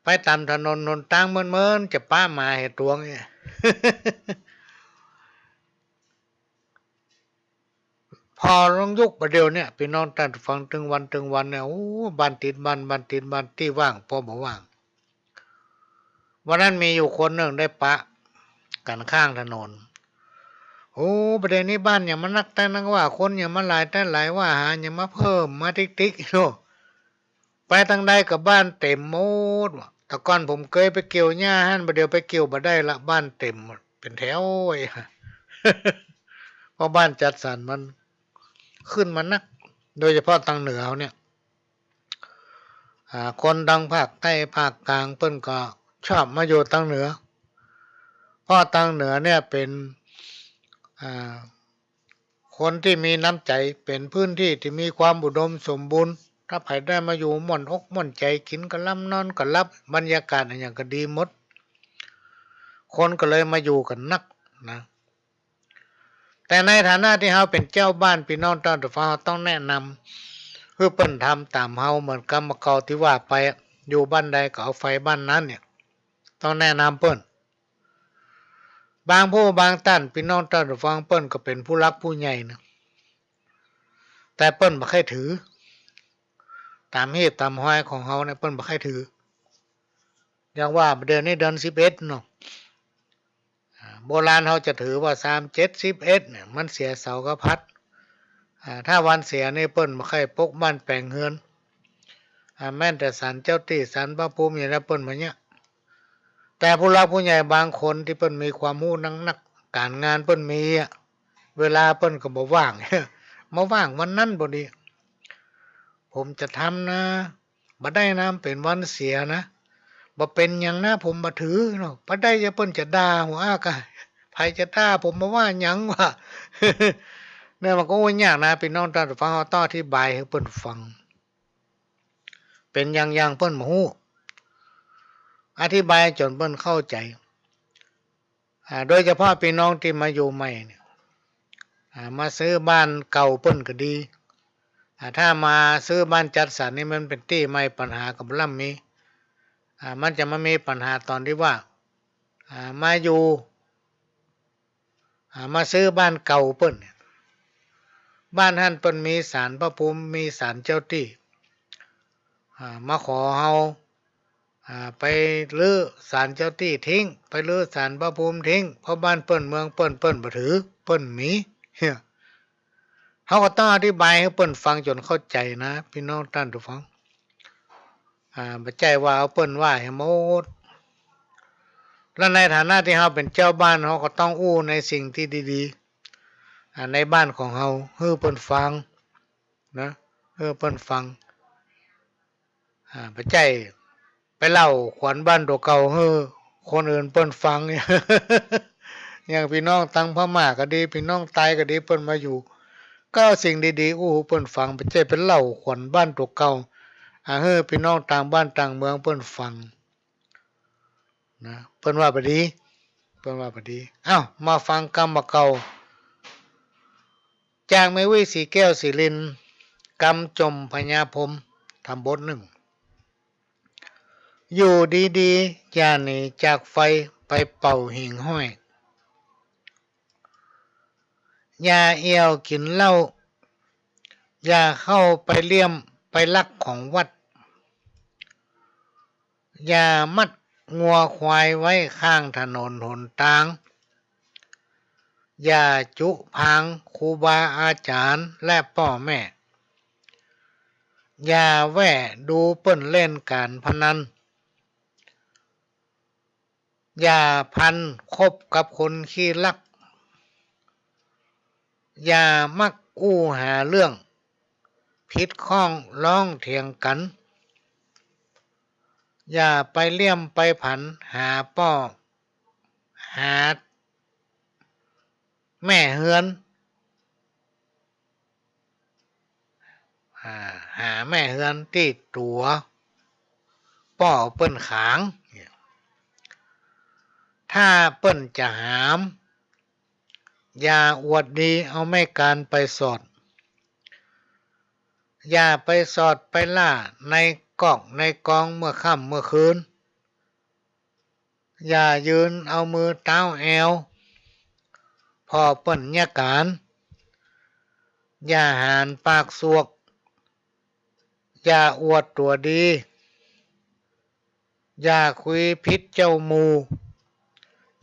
ไปตามถนนนนทางเมื่อนจะป้ามาเหี่ยตวงเนี่ย พอลงยุคประเดี๋ยวเนี่ยพี่น้องท่านฟังถึงวันเนี่ยบ้านติดบ้านที่ว่างพอบ่ว่าง วันนั้นมีอยู่คนหนึ่งได้ปะกันข้างถนนโอ้ประเด็นนี้บ้านอย่ามานักแต่นักว่าคนอย่ามาหลายแต่หลายว่าหาอย่ามาเพิ่มมาติ๊กโน่ไปทางใดกับบ้านเต็มหมดว่ะแต่ก่อนผมเคยไปเกี่ยวหญ้าหั่นประเดี๋ยวไปเกี่ยวบ่ได้ละบ้านเต็มหมดเป็นแถวไอ้ เพราะบ้านจัดสรรมันขึ้นมานักโดยเฉพาะทางเหนือเขาเนี่ยคนดังภาคใต้ภาคกลางเปิ้นก็ชอบมาอยู่ทางเหนือเพราะทางเหนือเนี่ยเป็นคนที่มีน้ำใจเป็นพื้นที่ที่มีความอุดมสมบูรณ์ถ้าใครได้มาอยู่ม่วนอกม่วนใจกินก็ล่ำนอนก็รับบรรยากาศอย่างก็ดีหมดคนก็เลยมาอยู่กันนักนะแต่ในฐานะที่เราเป็นเจ้าบ้านพี่น้องตอนฟ้าต้องแนะนำเพื่อเปิ้นทำตามเฮาเหมือนกรรมเก่าที่ว่าไปอยู่บ้านใดก็เอาไฟบ้านนั้นเนี่ยต้องแนะนำเปิ้นบางผู้บางท่านพี่น้องตอนฟังเปิ้นก็เป็นผู้รักผู้ใหญ่นะแต่เปิ้นบ่ค่อยถือตามเหตุตามห้อยของเฮาเนี่ยเปิ้นบ่ค่อยถืออย่างว่าเดือนนี้เดือน11เนาะโบราณเขาจะถือว่า37 11เนี่ยมันเสียเสากับพัดถ้าวันเสียนี่เปิ้นบ่ค่อยปกบ้านแปลงเฮือนแม้แต่ศาลเจ้าที่ศาลพระภูมิอย่างนั้นเปิ้นมาเนี่ยแต่ผู้รักผู้ใหญ่บางคนที่เปิ้นมีความรู้นักการงานเปิ้นมีเวลาเปิ้นก็บ่ว่าง มาว่างวันนั้นบ่ดีผมจะทำนะบ่ได้นะเป็นวันเสียนะบ่เป็นหยังนะผมบ่ถือเนาะบ่ได้จะเปิ้นจะด่าหัวก็ไผจะด่าผมมาว่าหยังวะ เนี่ยมันก็ยากนะพี่น้องท่านฟังเฮาต้องอธิบายให้เปิ้นฟังเป็นอย่างเปิ้นบ่ฮู้อธิบายจนเปิ้นเข้าใจโดยเฉพาะพี่น้องที่มาอยู่ใหม่เนี่ยมาซื้อบ้านเก่าเปิ้นก็ดีถ้ามาซื้อบ้านจัดสรรนี่มันเป็นที่ใหม่ปัญหากับล่ำมีมันจะมามีปัญหาตอนที่ว่ามาอยู่มาซื้อบ้านเก่าเปิ้นบ้านท่านเปิ้นมีศาลพระภูมิมีศาลเจ้าที่มาขอเฮาไปรื้อศาลเจ้าที่ทิ้งไปรื้อศาลพระภูมิทิ้งเพราะบ้านเปิ้นเมืองเปิ้นบ่ถือเปิ้นมีเขาก็ต้องอธิบายให้เปิ้นฟังจนเข้าใจนะพี่น้องท่านทุกฟังบ่ใจว่าเอาเปิ้นว่าให้หมดและในฐานะที่เฮาเป็นเจ้าบ้านเฮาก็ต้องอู้ในสิ่งที่ดีๆในบ้านของเฮาให้เปิ้นฟังนะให้เปิ้นฟังบ่ใจไปเล่าขวัญบ้านตัวเก่าให้คนอื่นเปิ้นฟังเนี่ย อย่างพี่น้องตั้งพม่าก็ดีพี่น้องไทยก็ดีเปิ้นมาอยู่ก็เอาสิ่งดีๆอู้เปิ้นฟังบ่ใช่เป็นเล่าขวัญบ้านตัวเก่าให้พี่น้องต่างบ้านต่างเมืองเปิ้นฟังนะเปิ้นว่าบ่ดีเปิ้นว่าบ่ดีอ้าวมาฟังกรรมเก่าจากแม่วิสีแก้วศิรินกำจมพญาพรหมทำบทหนึ่งอยู่ดีๆอย่าหนีจากไฟไปเป่าหิ่งห้อยอย่าเอี่ยวกินเหล้าอย่าเข้าไปเลี่ยมไปลักของวัดอย่ามัดงัวควายไว้ข้างถนนหนทางอย่าจุพางครูบาอาจารย์และพ่อแม่อย่าแวะดูเปิ้นเล่นการพนันอย่าพันคบกับคนขี้ลักอย่ามักอู้หาเรื่องผิดข้องร้องเถียงกันอย่าไปเลี่ยมไปผันหาป้อหาแม่เฮือนหาแม่เฮือนที่ตัวป้อเปิ้นขางถ้าเปิ้นจะหามอย่าอวดดีเอาไม่การไปสอดอย่าไปสอดไปล่าในกอกในกองเมื่อค่ำเมื่อคืนอย่ายืนเอามือเต้าแอวพอเปิ้นยะการอย่าหานปากสวกอย่าอวดตัวดี อย่าคุยพิษเจ้าหมู่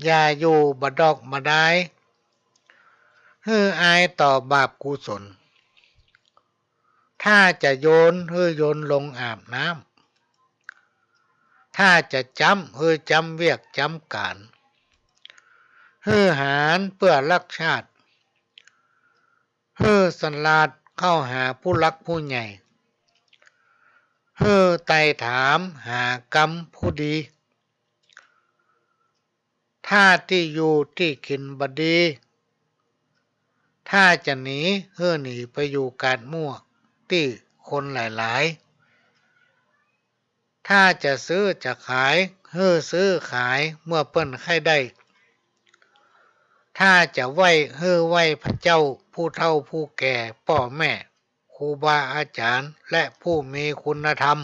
อย่าอยู่บดอกบดายฮืออายต่อบาปกุศลถ้าจะโยนฮือโยนลงอาบน้ำถ้าจะจำฮือจำเวียกจำการฮือหารเพื่อรักชาติฮือสลาดเข้าหาผู้รักผู้ใหญ่ฮือไต่ถามหากรรมผู้ดีถ้าที่อยู่ที่กินบดีถ้าจะหนีฮือหนีไปอยู่กาดมั่วที่คนหลายๆถ้าจะซื้อจะขายฮือซื้อขายเมื่อเปิ้นใครได้ถ้าจะไหว้ฮือไหว้พระเจ้าผู้เฒ่าผู้แก่พ่อแม่ครูบาอาจารย์และผู้มีคุณธรรม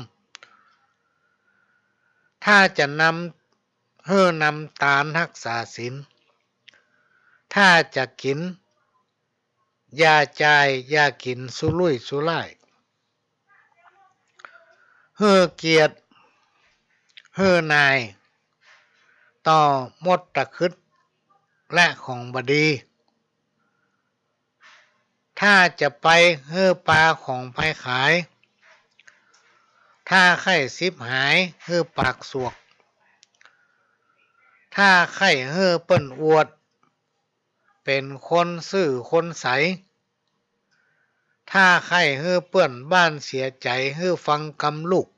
ถ้าจะนำตาลรักษาศีลถ้าจะกินอย่าจ่ายอย่ากินสุรุ่ยสุร่ายเกียรตินายต่อมดตะคึดและของบดี ถ้าจะไปปลาของไปขาย ถ้าไข่ซิบหายปากสวก ถ้าไข่เปิ้นอวด เป็นคนซื่อคนใส ถ้าไข่เปิ้นบ้านเสียใจฟังกำลูก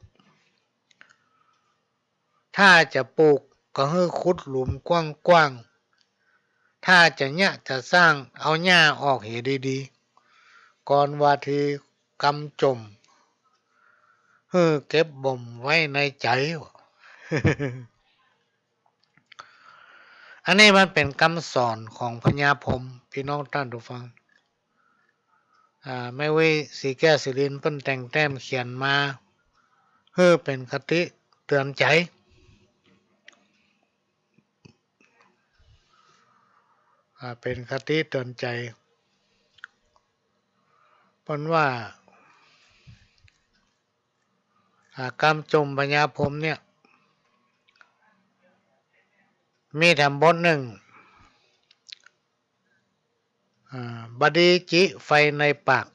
ถ้าจะปลูกก็ขุดหลุมกว้างๆ ถ้าจะจะสร้างเอาหญ้าออกเหดีๆ ก่อนว่าทีกำจมเก็บบ่มไว้ในใจ อันนี้มันเป็นคำสอนของพญาพรหมพี่น้องท่านผู้ฟังไม่ว่าสีแก้วสิรินเปิ้นแต่งแต้มเขียนมาเป็นคติเตือนใจเป็นคติเตือนใจเปิ้นว่ากำจมพญาพรหมเนี่ยมีแถมบทหนึ่งบดีจิไฟในปาก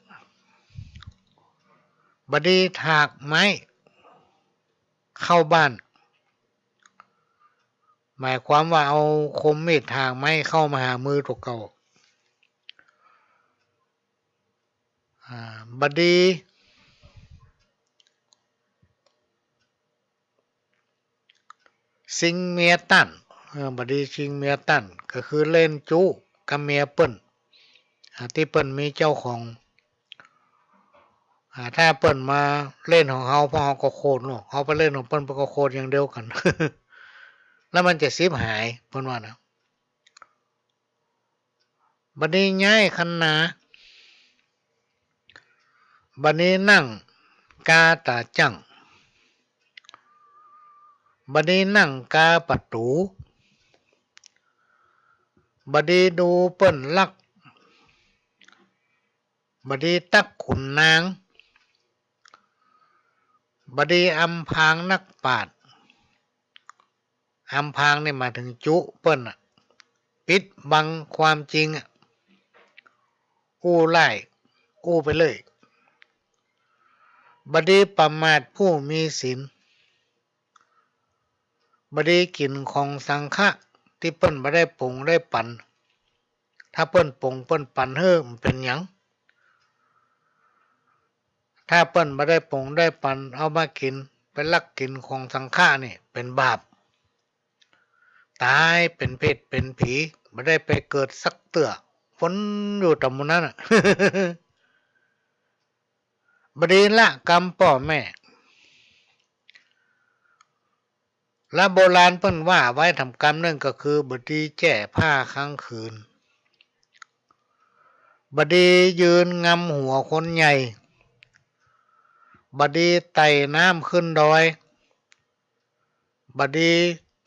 บดีถากไม้เข้าบ้านหมายความว่าเอาคมมีดถากไม้เข้ามาหามือตัวเก่าบดีสิงเมียตันบดีสิงเมียตันก็คือเล่นจุกับเมียเปิ้นที่เปิ้นมีเจ้าของถ้าเปิ้นมาเล่นของเฮาพอเฮาก็โคตรเนาะเฮาไปเล่นของเปิ้นก็โคตรอย่างเดียวกัน แล้วมันจะสิบหายเพิ่นว่านะบัดนี้ย้ายคันนาบัดนี้นั่งกาตาจังบัดนี้นั่งกาประตูบัดนี้ดูเปิ้นลักบัดนี้ตักขุนนางบัดนี้อำพรางนักปราชญ์อำพรางนี่หมายถึงจุเปิ้นปิดบังความจริงอู้ไล่อู้ไปเลยบัดนี้ประมาทผู้มีศีลบัดนี้กินของสังฆะที่เปิ้นบ่ได้ปรุงได้ปั่นถ้าเปิ้นปรุงเปิ้นปั่นมันเป็นหยังถ้าเปิ้นบ่ได้ปรุงได้ปั่นเอามากินไปลักกินของสังฆะนี่เป็นบาปตายเป็นเพศเป็นผีบ่ได้ไปเกิดสักเตื้อฝนอยู่ตำบลนั้น บดีละกรรมพ่อแม่และโบราณเพิ่นว่าไว้ทำกรรมนั่นก็คือบดีแจ้ผ้าค้างคืนบดียืนงำหัวคนใหญ่บดีไต่น้ำขึ้นดอยบดี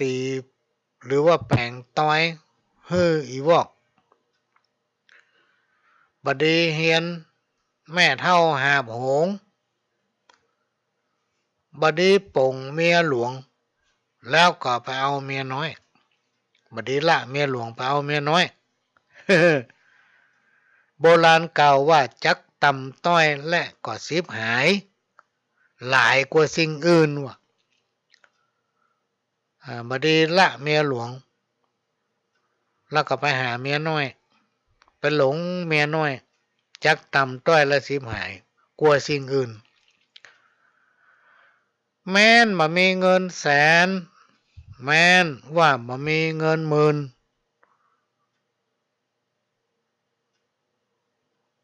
ตีหรือว่าแผงต้อยอีวอกบดีเฮียนแม่เท่าหาบหงบดีป่งเมียหลวง แล้วก็ไปเอาเมียน้อยบัดนี้ละเมียหลวงไปเอาเมียน้อย โบราณกล่าวว่าจักตำต้อยและก็สิบหายหลายกว่าสิ่งอื่นว่ะบัดนี้ละเมียหลวงแล้วก็ไปหาเมียน้อยไปหลงเมียน้อยจักตำต้อยและสิบหายกว่าสิ่งอื่นแม้นบ่มีเงินแสนแม้นว่าบ่มีเงินหมื่น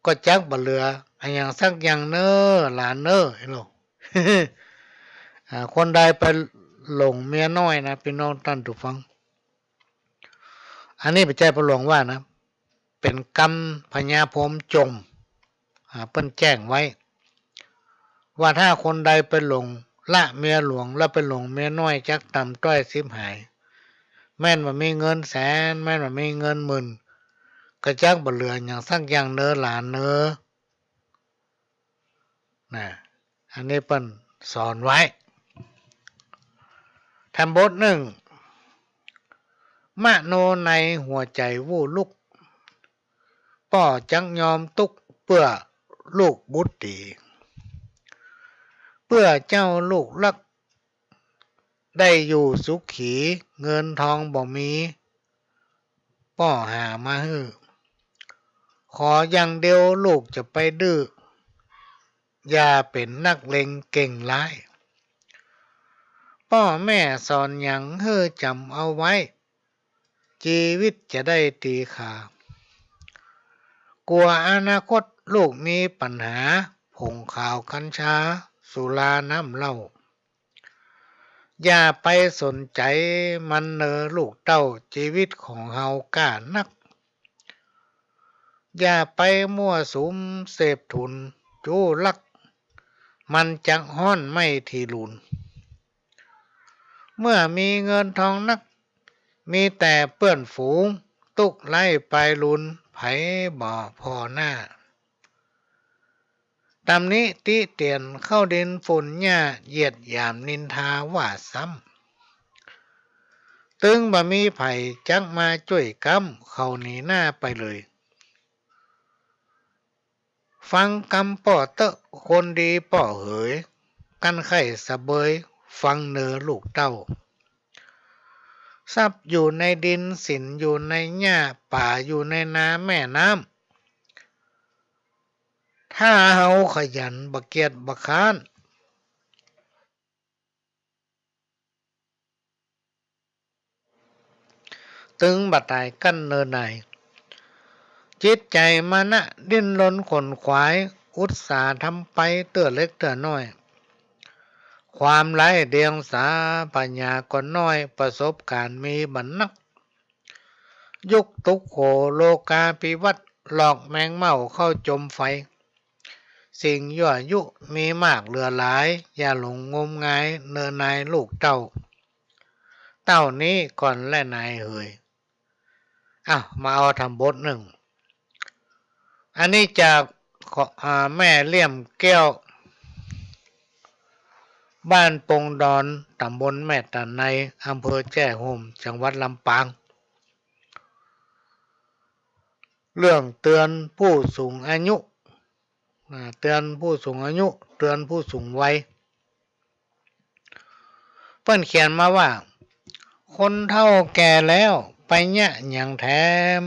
ก็จักบ่เหลืออันอย่างสักอย่างเน้อหลานเน้อไอ้ลูก คนใดไปหลงเมียน้อยนะพี่น้องท่านผู้ฟังอันนี้พระเจ้าประหลวงว่านะเป็นกรรมพญาพรหมจงเพิ่นแจ้งไว้ว่าถ้าคนใดไปหลงละเมียหลวงแล้วไปหลงเมียน้อยจักต่ำต้อยสิบหายแม่นว่ามีเงินแสนแม่นว่ามีเงินหมื่นก็จักบ่เหลืออย่างสักอย่างเน้อหลานเน้อนะอันนี้เพิ่นสอนไว้ทำบทหนึ่งมโนในหัวใจวู่ลุกป่อจังยอมตุกเพื่อลูกบุตรดีเพื่อเจ้าลูกรักได้อยู่สุขีเงินทองบ่มีป่อหามาฮื้อขออย่างเดียวลูกจะไปดื้ออย่าเป็นนักเลงเก่งร้ายพ่อแม่สอนอย่างเฮ้อจำเอาไว้ชีวิตจะได้ตีขากลัวอนาคตลูกมีปัญหาผงข่าวกัญชาสุราน้ำเหล้าอย่าไปสนใจมันเนอลูกเต้าชีวิตของเฮาก้านักอย่าไปมั่วสุมเสพทุนจู้ลักมันจักฮ้อนไม่ทีลุนเมื่อมีเงินทองนักมีแต่เปื้อนฝูงตุกไล่ไปลุนไผบ่พอหน้าตำนี้ติเตียนเข้าดินฝุ่นหญ้าเหยียดหยามนินทาว่าซ้ำตึงบ่มีไผจักมาช่วยกำเข้าหนีหน้าไปเลยฟังกำป่อเตอะคนดีป่อเหยกันไข่สะเบยฟังเนอลูกเต้าทรัพย์อยู่ในดินสินอยู่ในหญ้าป่าอยู่ในนาแม่น้ำถ้าเฮาขยันบักเกียจบักค้านตึงบัดตายกั้นเนินไหนจิตใจมานะดิ้นรนขนขวายอุตสาห์ทำไปเตื้อเล็กเตื้อน้อยความไร้เดียงสาปัญญาก็น้อยประสบการณ์มีบันนักยุคตุกโขโลกาภิวัตน์หลอกแมงเม่าเข้าจมไฟสิ่งยั่วยุมีมากเหลือหลายอย่าหลงงมงายเนินนายลูกเต้าเต้านี้ก่อนและนายเฮยมาเอาทำบทหนึ่งอันนี้จากแม่เลี่ยมแก้วบ้านปงดอนตำบลแม่ตะไนอำเภอแจ้ห่มจังหวัดลำปางเรื่องเตือนผู้สูงอายุเตือนผู้สูงอายุเตือนผู้สูงวัยเพิ่นเขียนมาว่าคนเฒ่าแก่แล้วไปยะหยังแถม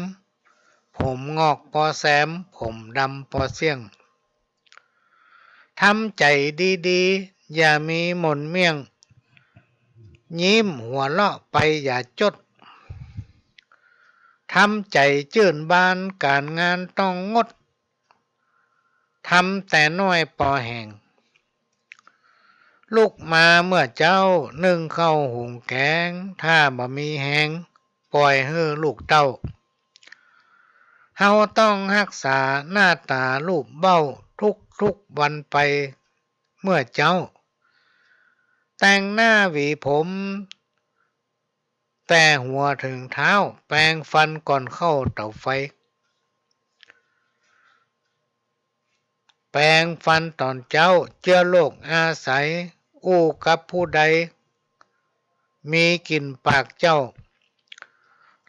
ผมงอกปอแซมผมดำปอเสี่ยงทำใจดีๆอย่ามีหม่นเมี่ยงยิ้มหัวเราะไปอย่าจดทำใจจื่นบานการงานต้องงดทำแต่น้อยปอแห่งลุกมาเมื่อเจ้านึ่งเข้าหุงแกงถ้าบ่มีแหงปล่อยเฮ้อลูกเต้าเฮาต้องรักษาหน้าตารูปเบ้าทุกวันไปเมื่อเจ้าแต่งหน้าหวีผมแต่หัวถึงเท้าแปรงฟันก่อนเข้าเตาไฟแปรงฟันตอนเจ้าเจือโรคอาศัยอู้กับผู้ใด มีกลิ่นปากเจ้า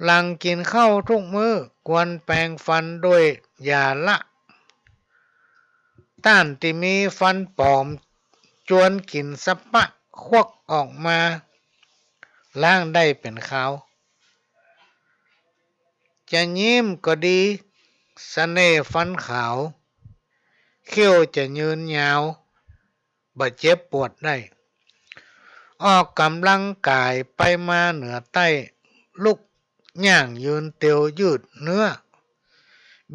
หลังกินข้าวทุกมื้อควรแปรงฟันด้วยยาละต้านที่มีฟันปลอมจวนกลิ่นสะปะควักออกมาล้างได้เป็นขาวจะยิ้มก็ดีเสน่ห์ฟันขาวเขี้ยวจะยืนยาวบาดเจ็บปวดได้ออกกำลังกายไปมาเหนือใต้ลุกย่างยืนเตียวยืดเนื้อ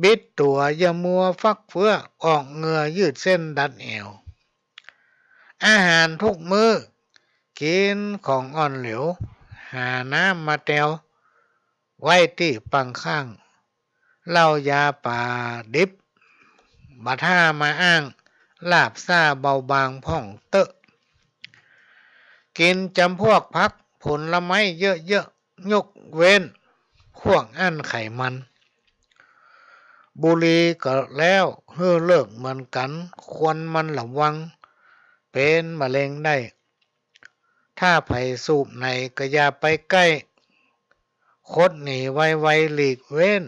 บิดตัวอย่ามัวฟักเฟื้อออกเหงื่อยืดเส้นดัดแอวอาหารทุกมื้อกินของอ่อนเหลวหาน้ำมาแตวไว้ที่ปังข้างเหล้ายาป่าดิบบัดห้ามาอ้างลาบซ่าเบาบางพ่องเตอะกินจำพวกพักผลไม้เยอะๆยกเว้นพวกอั้นไขมันบุหรี่ก็แล้วเฮือเลิกเหมือนกันควรมันระวังเป็นมะเร็งได้ถ้าไผสูบในก็อย่าไปใกล้คดหนีไวๆหลีกเว้น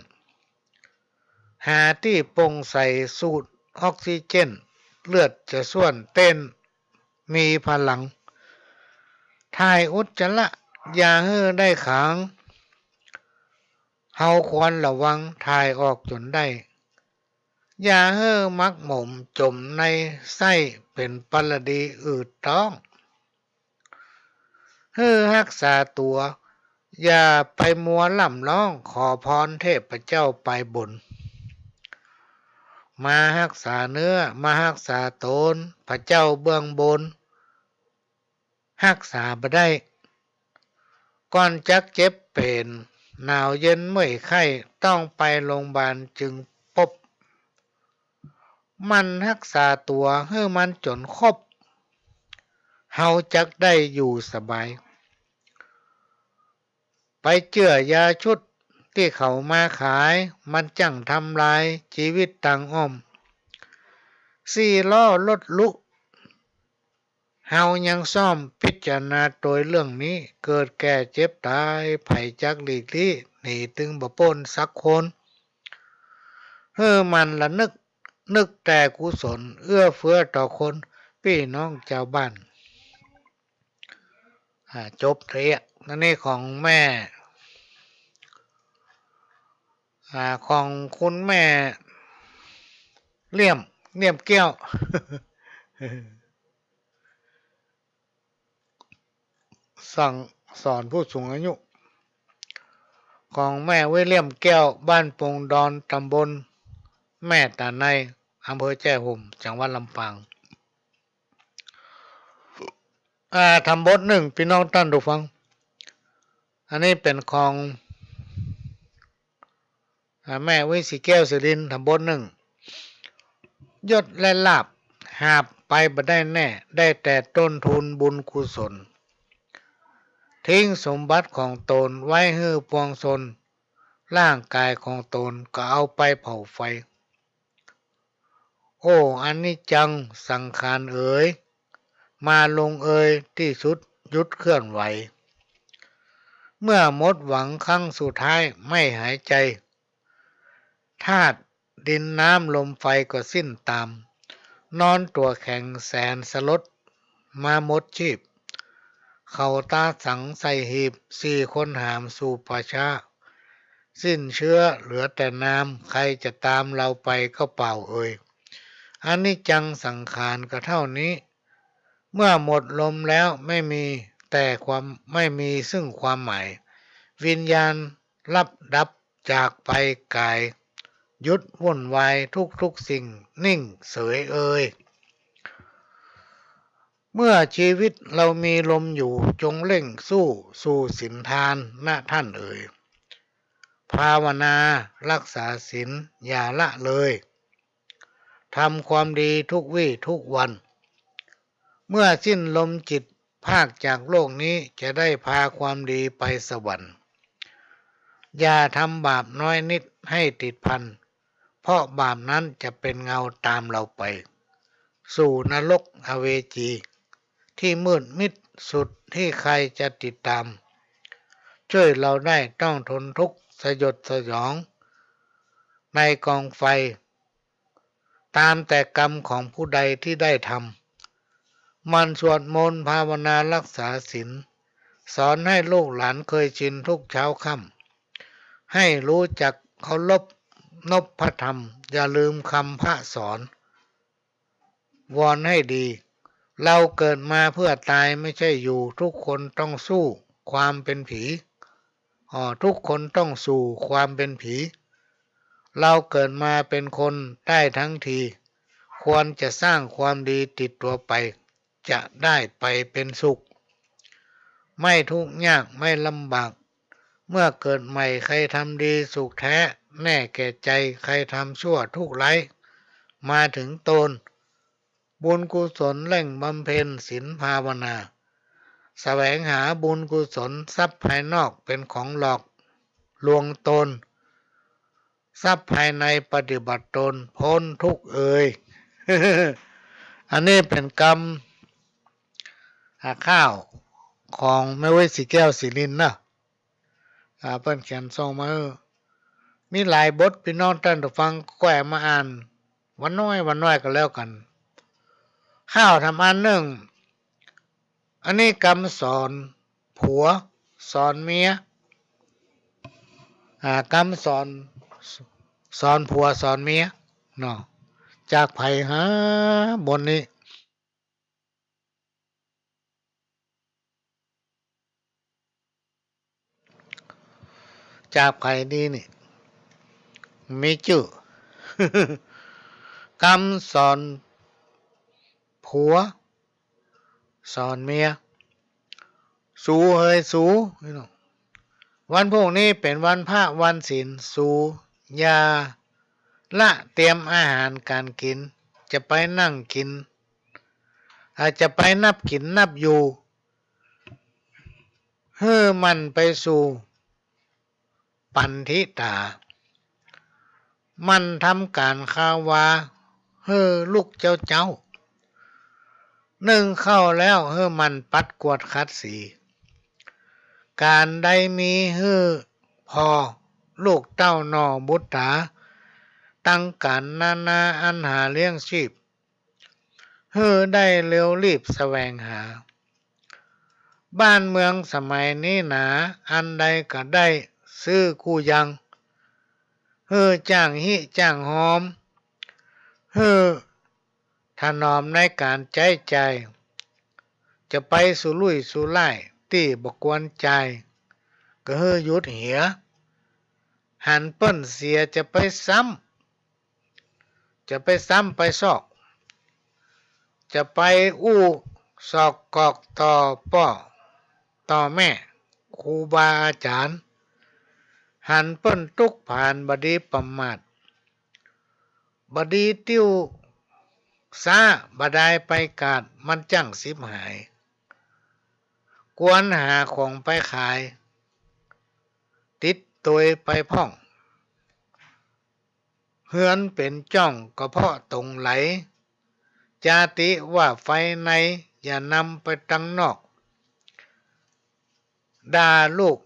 หาที่โปร่งใสสูดออกซิเจนเลือดจะส่วนเต้นมีพลังถ่ายอุจจาระอย่าเฮือได้ขังเฮาควรระวังถ่ายออกจนได้อย่าเฮือมักหมมจมในไส้เป็นปรดีอืดต้องเฮือรักษาตัวอย่าไปมัวล่ำร้องขอพรเทพเจ้าไปบนมารักษาเนื้อมารักษาตนพระเจ้าเบื้องบนรักษาบ่ได้ก่อนจักเจ็บเป็นหนาวเย็นเมื่อยไข้ต้องไปโรงพยาบาลจึงพบมันรักษาตัวให้มันจนครบเฮาจักได้อยู่สบายไปเจือยาชุดที่เขามาขายมันจังทำลายชีวิตต่างอ้อมสี่ล้อรถลุเฮายังซ่อมพิจารณาโดยเรื่องนี้เกิดแก่เจ็บตายไผจักหลีกลี่หนีตึงบ่พ้นสักคนมันละนึกแต่กุศลเอื้อเฟื้อต่อคนพี่น้องชาวบ้านจบเรียนั่นนี่ของแม่ของคุณแม่เลี่ยมแก้ว สั่งสอนผู้สูงอายุของแม่วิเลียมแก้วบ้านปงดอนตำบลแม่ตาในอำเภอแจ้ห่มจังหวัดลำปางทำบทหนึ่งพี่น้องท่านผู้ฟังอันนี้เป็นของแม่วิสีแก้วสิรินทำบทหนึ่งยศและลาภหาบไปบ่ได้แน่ได้แต่ต้นทุนบุญกุศลทิ้งสมบัติของตนไว้ให้ปวงชนร่างกายของตนก็เอาไปเผาไฟโอ้อันนี้จังสังขารเอ๋ยมาลงเอยที่สุดยุดเคลื่อนไหวเมื่อหมดหวังครั้งสุดท้ายไม่หายใจธาตุดินน้ำลมไฟก็สิ้นตามนอนตัวแข็งแสนสลดมาหมดชีพเขาตาสังใส่หีบสี่คนหามสู่ป่าช้าสิ้นเชื้อเหลือแต่น้ำใครจะตามเราไปก็เปล่าเอ่ยอันนี้จังสังขารก็เท่านี้เมื่อหมดลมแล้วไม่มีซึ่งความหมายวิญญาณรับดับจากไปกายหยุดวุ่นวายทุกสิ่งนิ่งเสยเอ่ยเมื่อชีวิตเรามีลมอยู่จงเร่งสู้สู่ศีลทานนะท่านเอ่ยภาวนารักษาศีลอย่าละเลยทำความดีทุกวี่ทุกวันเมื่อสิ้นลมจิตภาคจากโลกนี้จะได้พาความดีไปสวรรค์อย่าทำบาปน้อยนิดให้ติดพันเพราะบาปนั้นจะเป็นเงาตามเราไปสู่นรกอเวจีที่มืดมิด สุดที่ใครจะติดตามช่วยเราได้ต้องทนทุกข์สยดสยองในกองไฟตามแต่กรรมของผู้ใดที่ได้ทำมันสวดมนต์ภาวนารักษาศีลสอนให้ลูกหลานเคยชินทุกเช้าค่ำให้รู้จักเคารพนพธรรมอย่าลืมคำพระสอนวอนให้ดีเราเกิดมาเพื่อตายไม่ใช่อยู่ทุกคนต้องสู้ความเป็นผีทุกคนต้องสู่ความเป็นผีเราเกิดมาเป็นคนได้ทั้งทีควรจะสร้างความดีติดตัวไปจะได้ไปเป็นสุขไม่ทุกข์ยากไม่ลำบากเมื่อเกิดใหม่ใครทำดีสุขแท้แน่แก่ใจใครทำชั่วทุกข์ร้ายมาถึงตนบุญกุศลเร่งบำเพ็ญศีลภาวนาแสวงหาบุญกุศลทรัพย์ภายนอกเป็นของหลอกลวงตนทรัพย์ภายในปฏิบัติตนพ้นทุกข์เอ่ย อันนี้เป็นกรรมหาข้าวของแม่เวสสีแก้วสีลินนะเพิ่นเขียนส่งมามีหลายบทพี่น้องท่านผู้ฟังแกวมาอ่านวันน้อยก็แล้วกันข้าวทำอันหนึ่งอันนี้กรรมสอนผัวสอนเมียกรรมสอนผัวสอนเมียเนาะจากไผหาบนนี้จากไผดีนี่มีชื่อ กรรมสอนผัวสอนเมียสู้เฮยสู้วันพวกนี้เป็นวันพระวันศีลสู้ยาละเตรียมอาหารการกินจะไปนั่งกินอาจจะไปนับกินนับอยู่เฮ้อมันไปสู่ปันทิตามันทำการข้าวาเฮ้อลูกเจ้านึ่งเข้าแล้วเฮ้อมันปัดกวดคัดสีการใดมีเฮ้อพอลูกเต้านอบุตราตั้งการนาอันหาเลี้ยงชีพเฮ้อได้เร็วรีบแสวงหาบ้านเมืองสมัยนี้หนาอันใดก็ได้ซื้อคู่ยังเฮ้อจ้างหิจ้างหอมเฮ้อถนอมในการใจใจจะไปสู่ลุยสู่ไล่ที่บกวนใจก็เฮ้อหยุดเหียหันเปิ้นเสียจะไปซ้ำไปซอกจะไปอู้สอกกอกต่อป่อต่อแม่ครูบาอาจารย์หันเปิ้นตุกผ่านบดีประมาทบดีติ้วซาบดายไปกาดมันจังสิบหายกวนหาของไปขายติดตัวไปพ่องเฮือนเป็นจ้องก็เพราะตรงไหลจาติว่าไฟในอย่านำไปตั้งนอกด่าลูก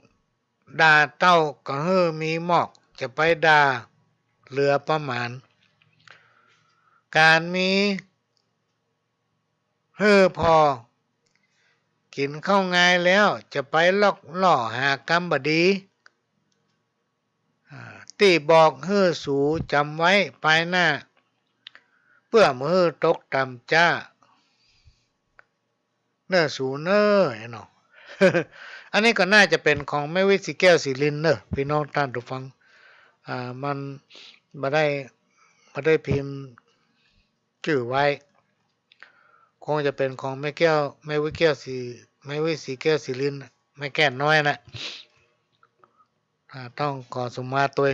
ด่าเต้าก็เฮ้อมีหมอกจะไปด่าเหลือประมาณการมีเฮ้อพอกินเข้าง่ายแล้วจะไปลอกล่อหากรรมบดีที่บอกเฮ้อสูจำไว้ภายหน้าเพื่อมือตกต่ำจ้าเนื้อสูเนื้อเนาะ อันนี้ก็น่าจะเป็นของแม่วิสีแก้วสีลินเนอะพี่น้องท่านผู้ฟังมันมาได้พิมพ์ชื่อไว้คงจะเป็นของแม่วิแก้วสีแก้วสีลินไม่แก้น้อยนะต้องขอสมมาตัว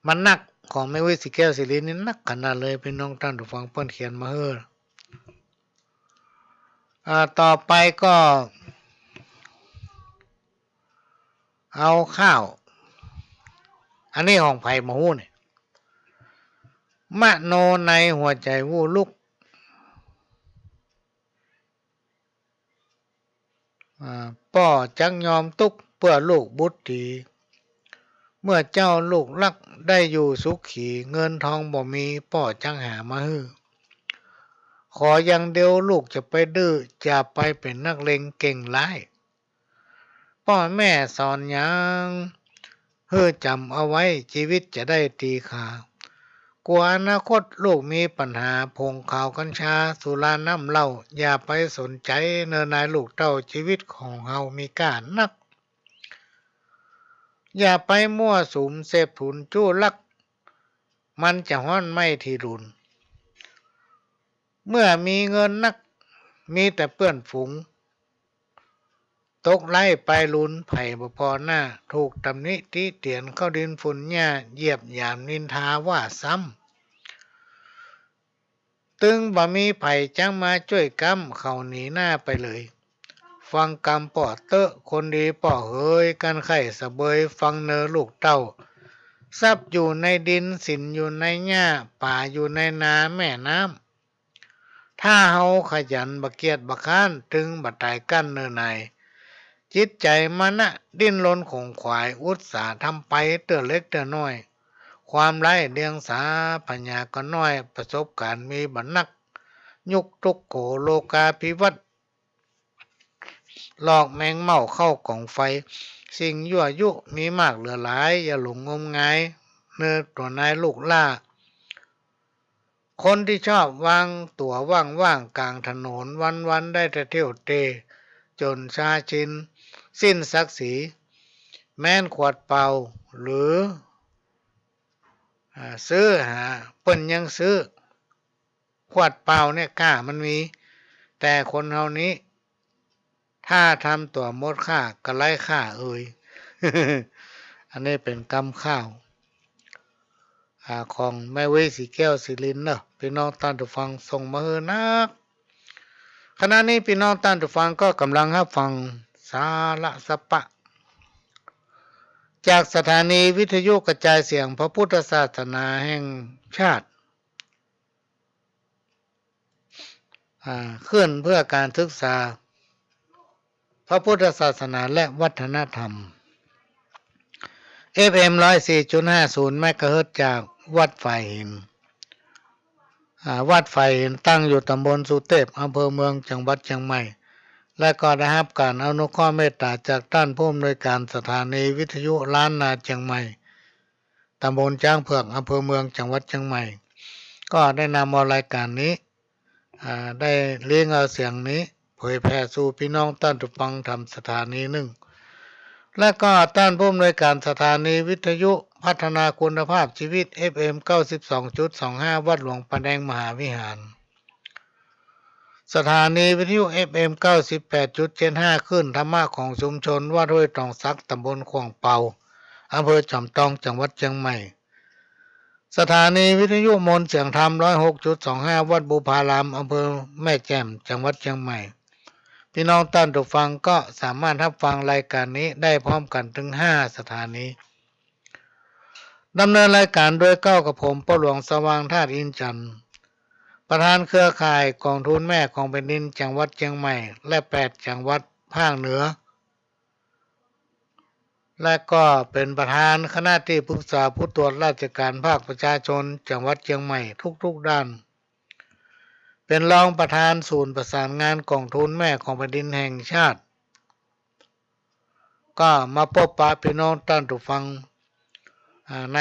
มันหนักของแม่วิสีแก้วสีลินนี่หนักขนาดเลยพี่น้องท่านผู้ฟังเพิ่นเขียนมาเฮ้อต่อไปก็เอาข้าวอันนี้ของไผ่มาหูเนี่ยมโนในหัวใจวูลุก ป่อจักยอมตุกเพื่อลูกบุตรดีเมื่อเจ้าลูกรักได้อยู่สุขีเงินทองบ่มีป่อจังหามาฮื้อขออย่างเดียวลูกจะไปดื้อจะไปเป็นนักเลงเก่งร้ายพ่อแม่สอนอย่างเฮ้อจำเอาไว้ชีวิตจะได้ตีขากลัวอนาคตลูกมีปัญหาพงข่าวกัญชาสุราน้ำเหล้าอย่าไปสนใจเนินนายลูกเต้าชีวิตของเฮามีก้านักอย่าไปมั่วสุมเสพถุนจู้ลักมันจะห้อนไม่ที่รุนเมื่อมีเงินนักมีแต่เปื้อนฝูงตกไล่ไปลุนไผ่บ่พอหน้าถูกตำหนิติเตียนเข้าดินฝุ่นหญ้าเหยียบหยามนินทาว่าซ้ำตึงบ่มีไผ่จังมาช่วยกำเขาหนีหน้าไปเลยฟังกำป่อเตอะคนดีป่อเฮยกันไข่สะเบยฟังเนอลูกเต้าทรัพย์อยู่ในดินสินอยู่ในหญ้าป่าอยู่ในนาแม่น้ำถ้าเฮาขยันบักเกียจบักค้านถึงบัดตายกั้นเนินในจิตใจมันนะดิ้นรนของขวายอุตสาห์ทำไปเตื้อเล็กเตื้อน้อยความไร้เดียงสาปัญญาก็น้อยประสบการณ์มีบันนักยุกทุกโกโลกาภิวัตน์หลอกแมงเม่าเข้ากล่องไฟสิ่งยั่วยุมีมากเหลือหลายอย่าหลงงมงายเนื้อตัวนายลูกล่าคนที่ชอบวางตัวว่างๆกลางถนนวันๆได้แต่เที่ยวเตะจนชาชินสิ้นศักดิ์ศรีแม้นขวดเปล่าหรือซื้อหาเปิ้นยังซื้อขวดเปล่าเนี่ยกล้ามันมีแต่คนเฮานี้ถ้าทำตัวมดค่าก็ไล่ค่าอันนี้เป็นกำข้าวของแม่เวสีแก้วสิรินเนอะพี่น้องท่านผู้ฟังส่งมาเฮอนักขณะนี้พี่น้องท่านผู้ฟังก็กำลังรับฟังสาระสปะจากสถานีวิทยุกระจายเสียงพระพุทธศาสนาแห่งชาติขึ้นเพื่อการศึกษาพระพุทธศาสนาและวัฒนธรรม FM 104.50 เมกะเฮิรตซ์จากวัดฝ่ายหินวัดฝ่ายหินตั้งอยู่ตำบลสุเทพอำเภอเมืองจังหวัดเชียงใหม่และก็ได้รับการอนุเคราะห์เมตตาจากท่านผู้อำนวยการสถานีวิทยุล้านนาเชียงใหม่ตำบลจ้างเผือกอำเภอเมืองจังหวัดเชียงใหม่ก็ได้นำเอารายการนี้ได้เลี้ยงเอาเสียงนี้เผยแผ่สู่พี่น้องท่านผู้ฟังทำสถานีหนึ่งและก็ท่านผู้อำนวยการสถานีวิทยุพัฒนาคุณภาพชีวิต FM 92.25 วัดหลวงปะแดงมหาวิหารสถานีวิทยุ FM 98.75 ขึ้นธรรมะของชุมชนวัดห้วยตองซักตำบลขวางเปาอำเภอจอมทองจังหวัดเชียงใหม่สถานีวิทยุมนต์เสียงธรรม 106.25 วัดบุพารามอำเภอแม่แจ่มจังหวัดเชียงใหม่พี่น้องท่านผู้ฟังก็สามารถรับฟังรายการนี้ได้พร้อมกันถึง5สถานีดำเนินรายการโดยก้าวกับผมพ่อหลวงสว่างธาตุอินจันทร์ประธานเครือข่ายกองทุนแม่ของแผ่นดินจังหวัดเชียงใหม่และ8จังหวัดภาคเหนือและก็เป็นประธานคณะที่ปรึกษาผู้ตรวจราชการภาคประชาชนจังหวัดเชียงใหม่ทุกด้านเป็นรองประธานศูนย์ประสานงานกองทุนแม่ของแผ่นดินแห่งชาติก็มาพบปะพี่น้องท่านผู้ฟังใน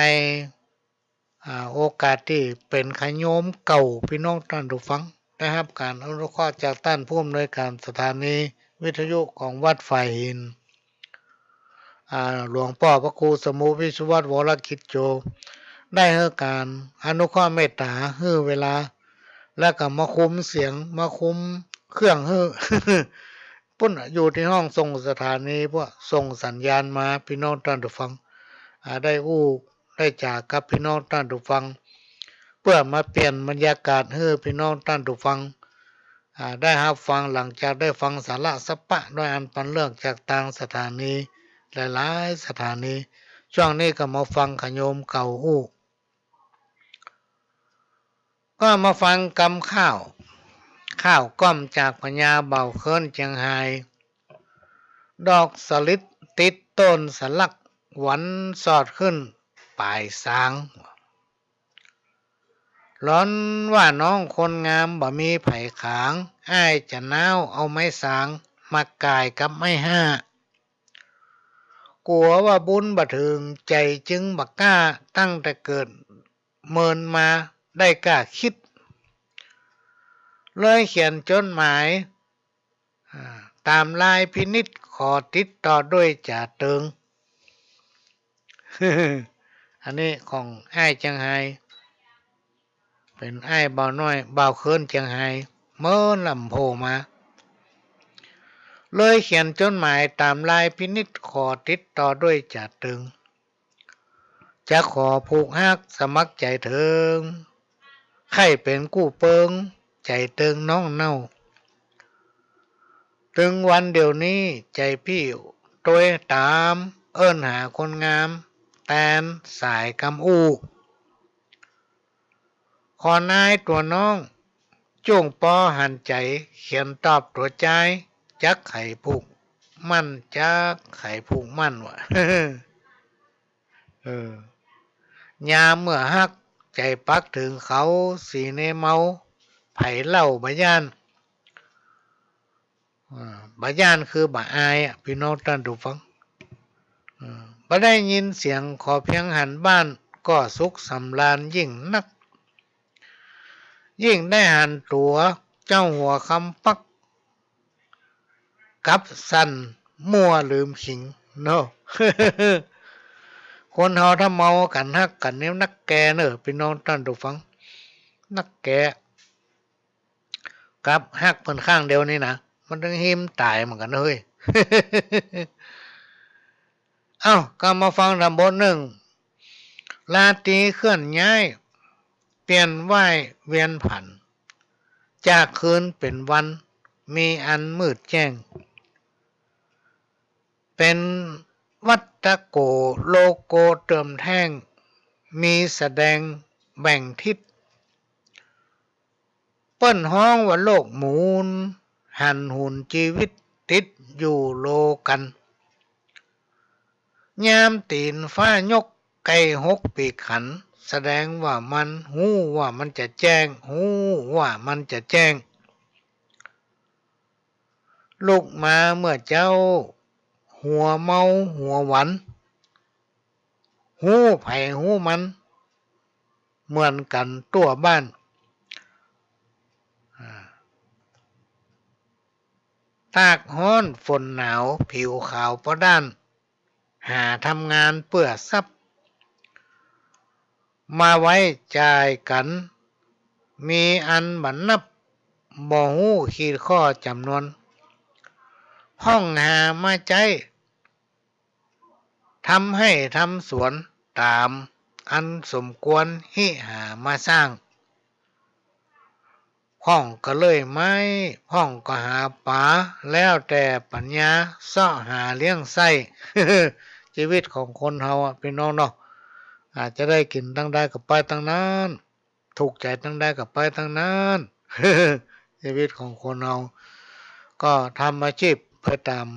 โอกาสที่เป็นขโยมเก่าพี่น้องท่านผู้ฟังได้รับการอนุเคราะห์จากท่านผู้อำนวยการสถานีวิทยุของวัดฝ่ายหินหลวงพ่อพระครูสมุวิสุวัตรวรกิจโจได้ให้การอนุเคราะห์เมตตาให้เวลาแล้วก็มาคุมเสียงมาคุมเครื่องให้ ปุ่นอยู่ที่ห้องส่งสถานีพวกส่งสัญญาณมาพี่น้องท่านผู้ฟังได้ได้จากกับพี่น้องท่านผู้ฟังเพื่อมาเปลี่ยนบรรยากาศให้พี่น้องท่านผู้ฟังได้รับฟังหลังจากได้ฟังสาระสปะด้วยอันปันเรื่องจากทางสถานีหลายๆสถานีช่วงนี้ก็มาฟังขโยมเก่าก็มาฟังกำข้าวก้อมจากพญาเบาเคินเจียงไฮ้ ดอกสลิดติดต้นสลักหวันสอดขึ้นปลายสางร้อนว่าน้องคนงามบ่มีไผ่ขางอ้ายจะน้าวเอาไม้สางมากายกับไม้ห้ากลัวว่าบุญบ่ถึงใจจึงบ่กล้าตั้งแต่เกิดเมินมาได้กล้าคิดเลยเขียนจดหมายตามลายพินิจขอติดต่อด้วยจ่าเติง อันนี้ของอ้ายจังไห้เป็นอ้ายบ่าวน้อยบ่าวเคินจังไห้เมื่อลำโพมาเลยเขียนจดหมายตามลายพินิจขอติดต่อด้วยจ่าเติงจะขอผูกฮักสมัครใจเถิงใครเป็นกู้เปิงใจเติงน้องเน่าถึงวันเดี๋ยวนี้ใจพี่ตัวตามเอิ้นหาคนงามแตนสายกำอู้ขอนายตัวน้องจ้วงปอหันใจเขียนตอบตัวใจจักไข่ผูกมั่นจักไข่ผูกมั่นวะ ยามเมื่อฮักใจปักถึงเขาสีเนเมาไผ่เล่าบะย่านบะย่านคือบะอายพี่น้องท่านผู้ฟังบ่ได้ยินเสียงขอเพียงหันบ้านก็สุขสำราญยิ่งนักยิ่งได้หันตัวเจ้าหัวคำปักกับสันมั่วลืมขิงเนาะ คนเฮาถ้าเมากันฮักกันเนี่ยนักแกเนอะพี่น้องท่านผู้ฟังนักแกกับฮักเพิ่นข้างเดียวนี่นะมันต้องหิมตายเหมือนกันเฮ้ย เอ้าก็มาฟังลำบทหนึ่งลาตรีเคลื่อนย้ายเปลี่ยนไหวเวียนผันจากคืนเป็นวันมีอันมืดแจ้งเป็นวัตตะโกโลโกเติมแท่งมีแสดงแบ่งทิศเปิ้นห้องว่าโลกหมุนหันหุ่นชีวิตติดอยู่โลกันยามตีนฟ้ายกไก่หกปีกขันแสดงว่ามันหูว่ามันจะแจ้งหูว่ามันจะแจ้งลูกมาเมื่อเจ้าหัวเมาหัวหวันหูไผ่หูมันเหมือนกันตัวบ้านตากฮ้อนฝนหนาวผิวขาวประด้านหาทำงานเพื่อทรัพย์มาไว้จ่ายกันมีอันบันนับบ่หูขีดข้อจำนวนห้องหามาใจทำให้ทำสวนตามอันสมควรให้หามาสร้างห้องก็เลยไม่ห้องก็หาป๋าแล้วแต่ปัญญาเสาะหาเลี้ยงไส้ ชีวิตของคนเฮาพี่น้องเนาะอาจจะได้กินตั้งได้กับไปตั้งนั้นถูกใจตั้งได้กับไปตั้งนั้น ชีวิตของคนเฮาก็ทำอาชีพเพื่อตาม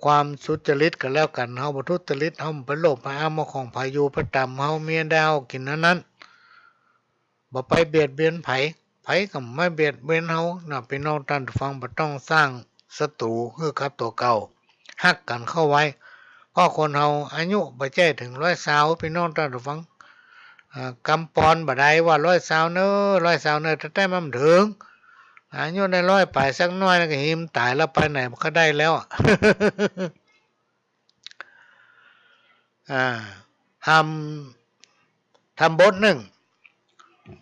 ความสุจริตกันแล้วกันเฮาบ่ทุจริตเฮาไปโลภไปอ้ำของไผอยู่ไปตามเฮาเมียดาวกินนั้นบ่ไปเบียดเบียนไผก็ไม่เบียดเบียนเฮาน่ะพี่น้องท่านฟังบ่ต้องสร้างศัตรูคือกับตัวเก่าฮักกันเข้าไว้เพราะคนเฮาอายุบ่ใช่ถึง120พี่น้องท่านฟังกำปอนบ่ได้ว่า120เน้อ120เน้อแต่มันถึงอายุได้100ไปสักหน่อยก็หิมตายแล้วไปไหนมันก็ได้แล้วทำบทหนึ่ง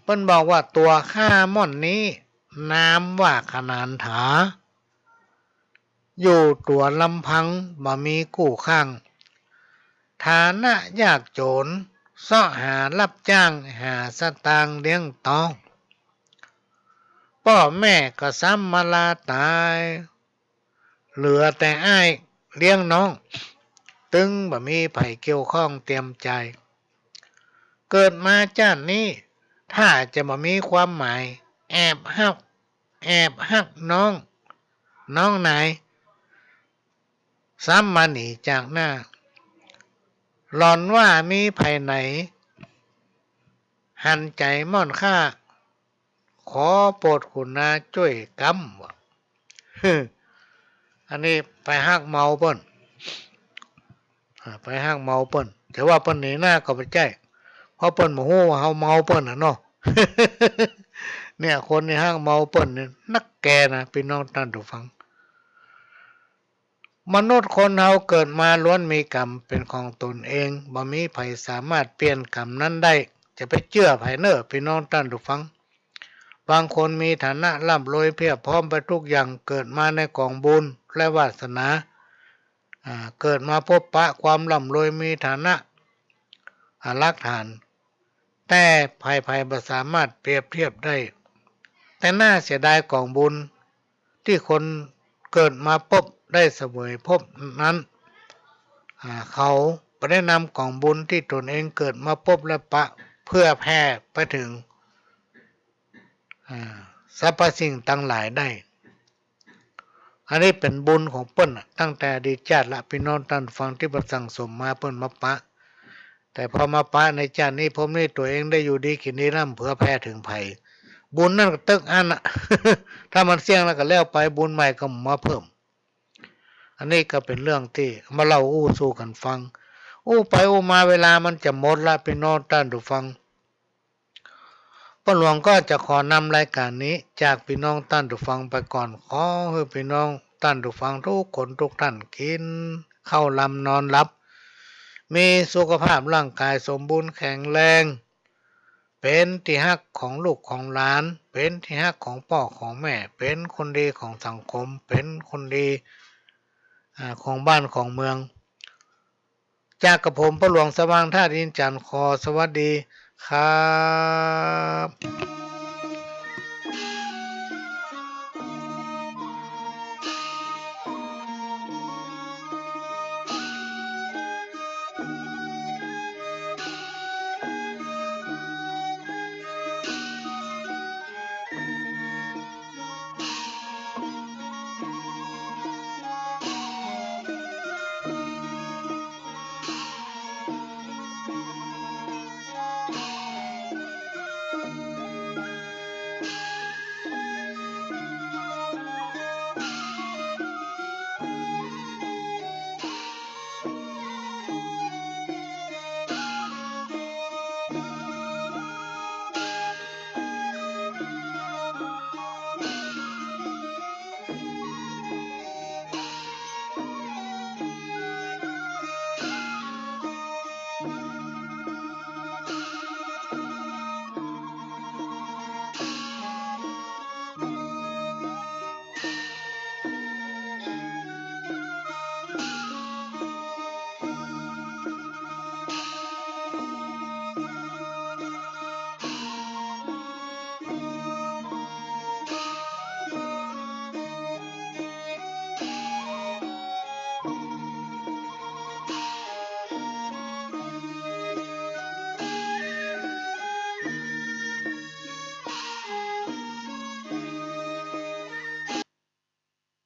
เพิ่นบอกว่าตัวข้าม่อนนี้น้ำว่าขนานถาอยู่ตัวลำพังบ่มีกู้ข้างฐานะยากจนเสาะหารับจ้างหาสตางค์เลี้ยงต้องพ่อแม่ก็ซ้ำมาลาตายเหลือแต่อ้ายเลี้ยงน้องตึงบ่มีไผเกี่ยวข้องเตรียมใจเกิดมาชาตินี้ถ้าจะบ่มีความหมายแอบฮักน้องนาย ซ้ำมาหนีจากหน้าหลอนว่ามีภัยไหนหันใจม่อนข้าขอโปรดคุณนาช่วยกำวะ อันนี้ไปหักเมาเปิ้นไปหักเมาเปิ้นแต่ว่าเปิ้นหนีหน้าก็ไปใจเพราะเปิ้นบ่ฮู้ว่าเฮาเมาเปิ้นน่ะเนาะ เนี่ยคนในห้างเมาเปิ้นเนี่ยนักแกนะพี่น้องท่านผู้ฟังมนุษย์คนเฮาเกิดมาล้วนมีกรรมเป็นของตนเองบ่มีไผสามารถเปลี่ยนกรรมนั้นได้จะไปเชื่อไผเน้อพี่น้องท่านผู้ฟังบางคนมีฐานะร่ำรวยเพียบพร้อมไปทุกอย่างเกิดมาในกองบุญและวาสนาเกิดมาพบปะความร่ำรวยมีฐานะรักฐานแต่ภัยบ่สามารถเปรียบเทียบได้แต่น่าเสียดายกองบุญที่คนเกิดมาพบได้เสวยพบนั้นเขาไปได้นำกองบุญที่ตนเองเกิดมาพบและปะเพื่อแผ่ไปถึงสรรพสิ่งทั้งหลายได้อันนี้เป็นบุญของเปิ้นตั้งแต่อดีตชาติละพี่น้องท่านฟังที่ประสั่งสมมาเปิ้นมาปะแต่พอมาปะในชาตินี้ผมนี่ตัวเองได้อยู่ดีกินดีร่ำเพื่อแผ่ถึงภัยบุญนั่นก็ตึกอันน่ะ ถ้ามันเสี่ยงแล้วก็แล้วไปบุญใหม่ก็มาเพิ่มอันนี้ก็เป็นเรื่องที่มาเล่าสู่กันฟังไปมาเวลามันจะหมดละพี่น้องท่านผู้ฟังป้าหลวงก็จะขอนำรายการนี้จากพี่น้องท่านผู้ฟังไปก่อนขอให้พี่น้องท่านผู้ฟังทุกคนทุกท่านกินข้าวลำนอนหลับมีสุขภาพร่างกายสมบูรณ์แข็งแรงเป็นที่ฮักของลูกของหลานเป็นที่ฮักของพ่อของแม่เป็นคนดีของสังคมเป็นคนดีของบ้านของเมืองจากกับผมพระหลวงสว่างท่าดินจันทร์ขอสวัสดีครับ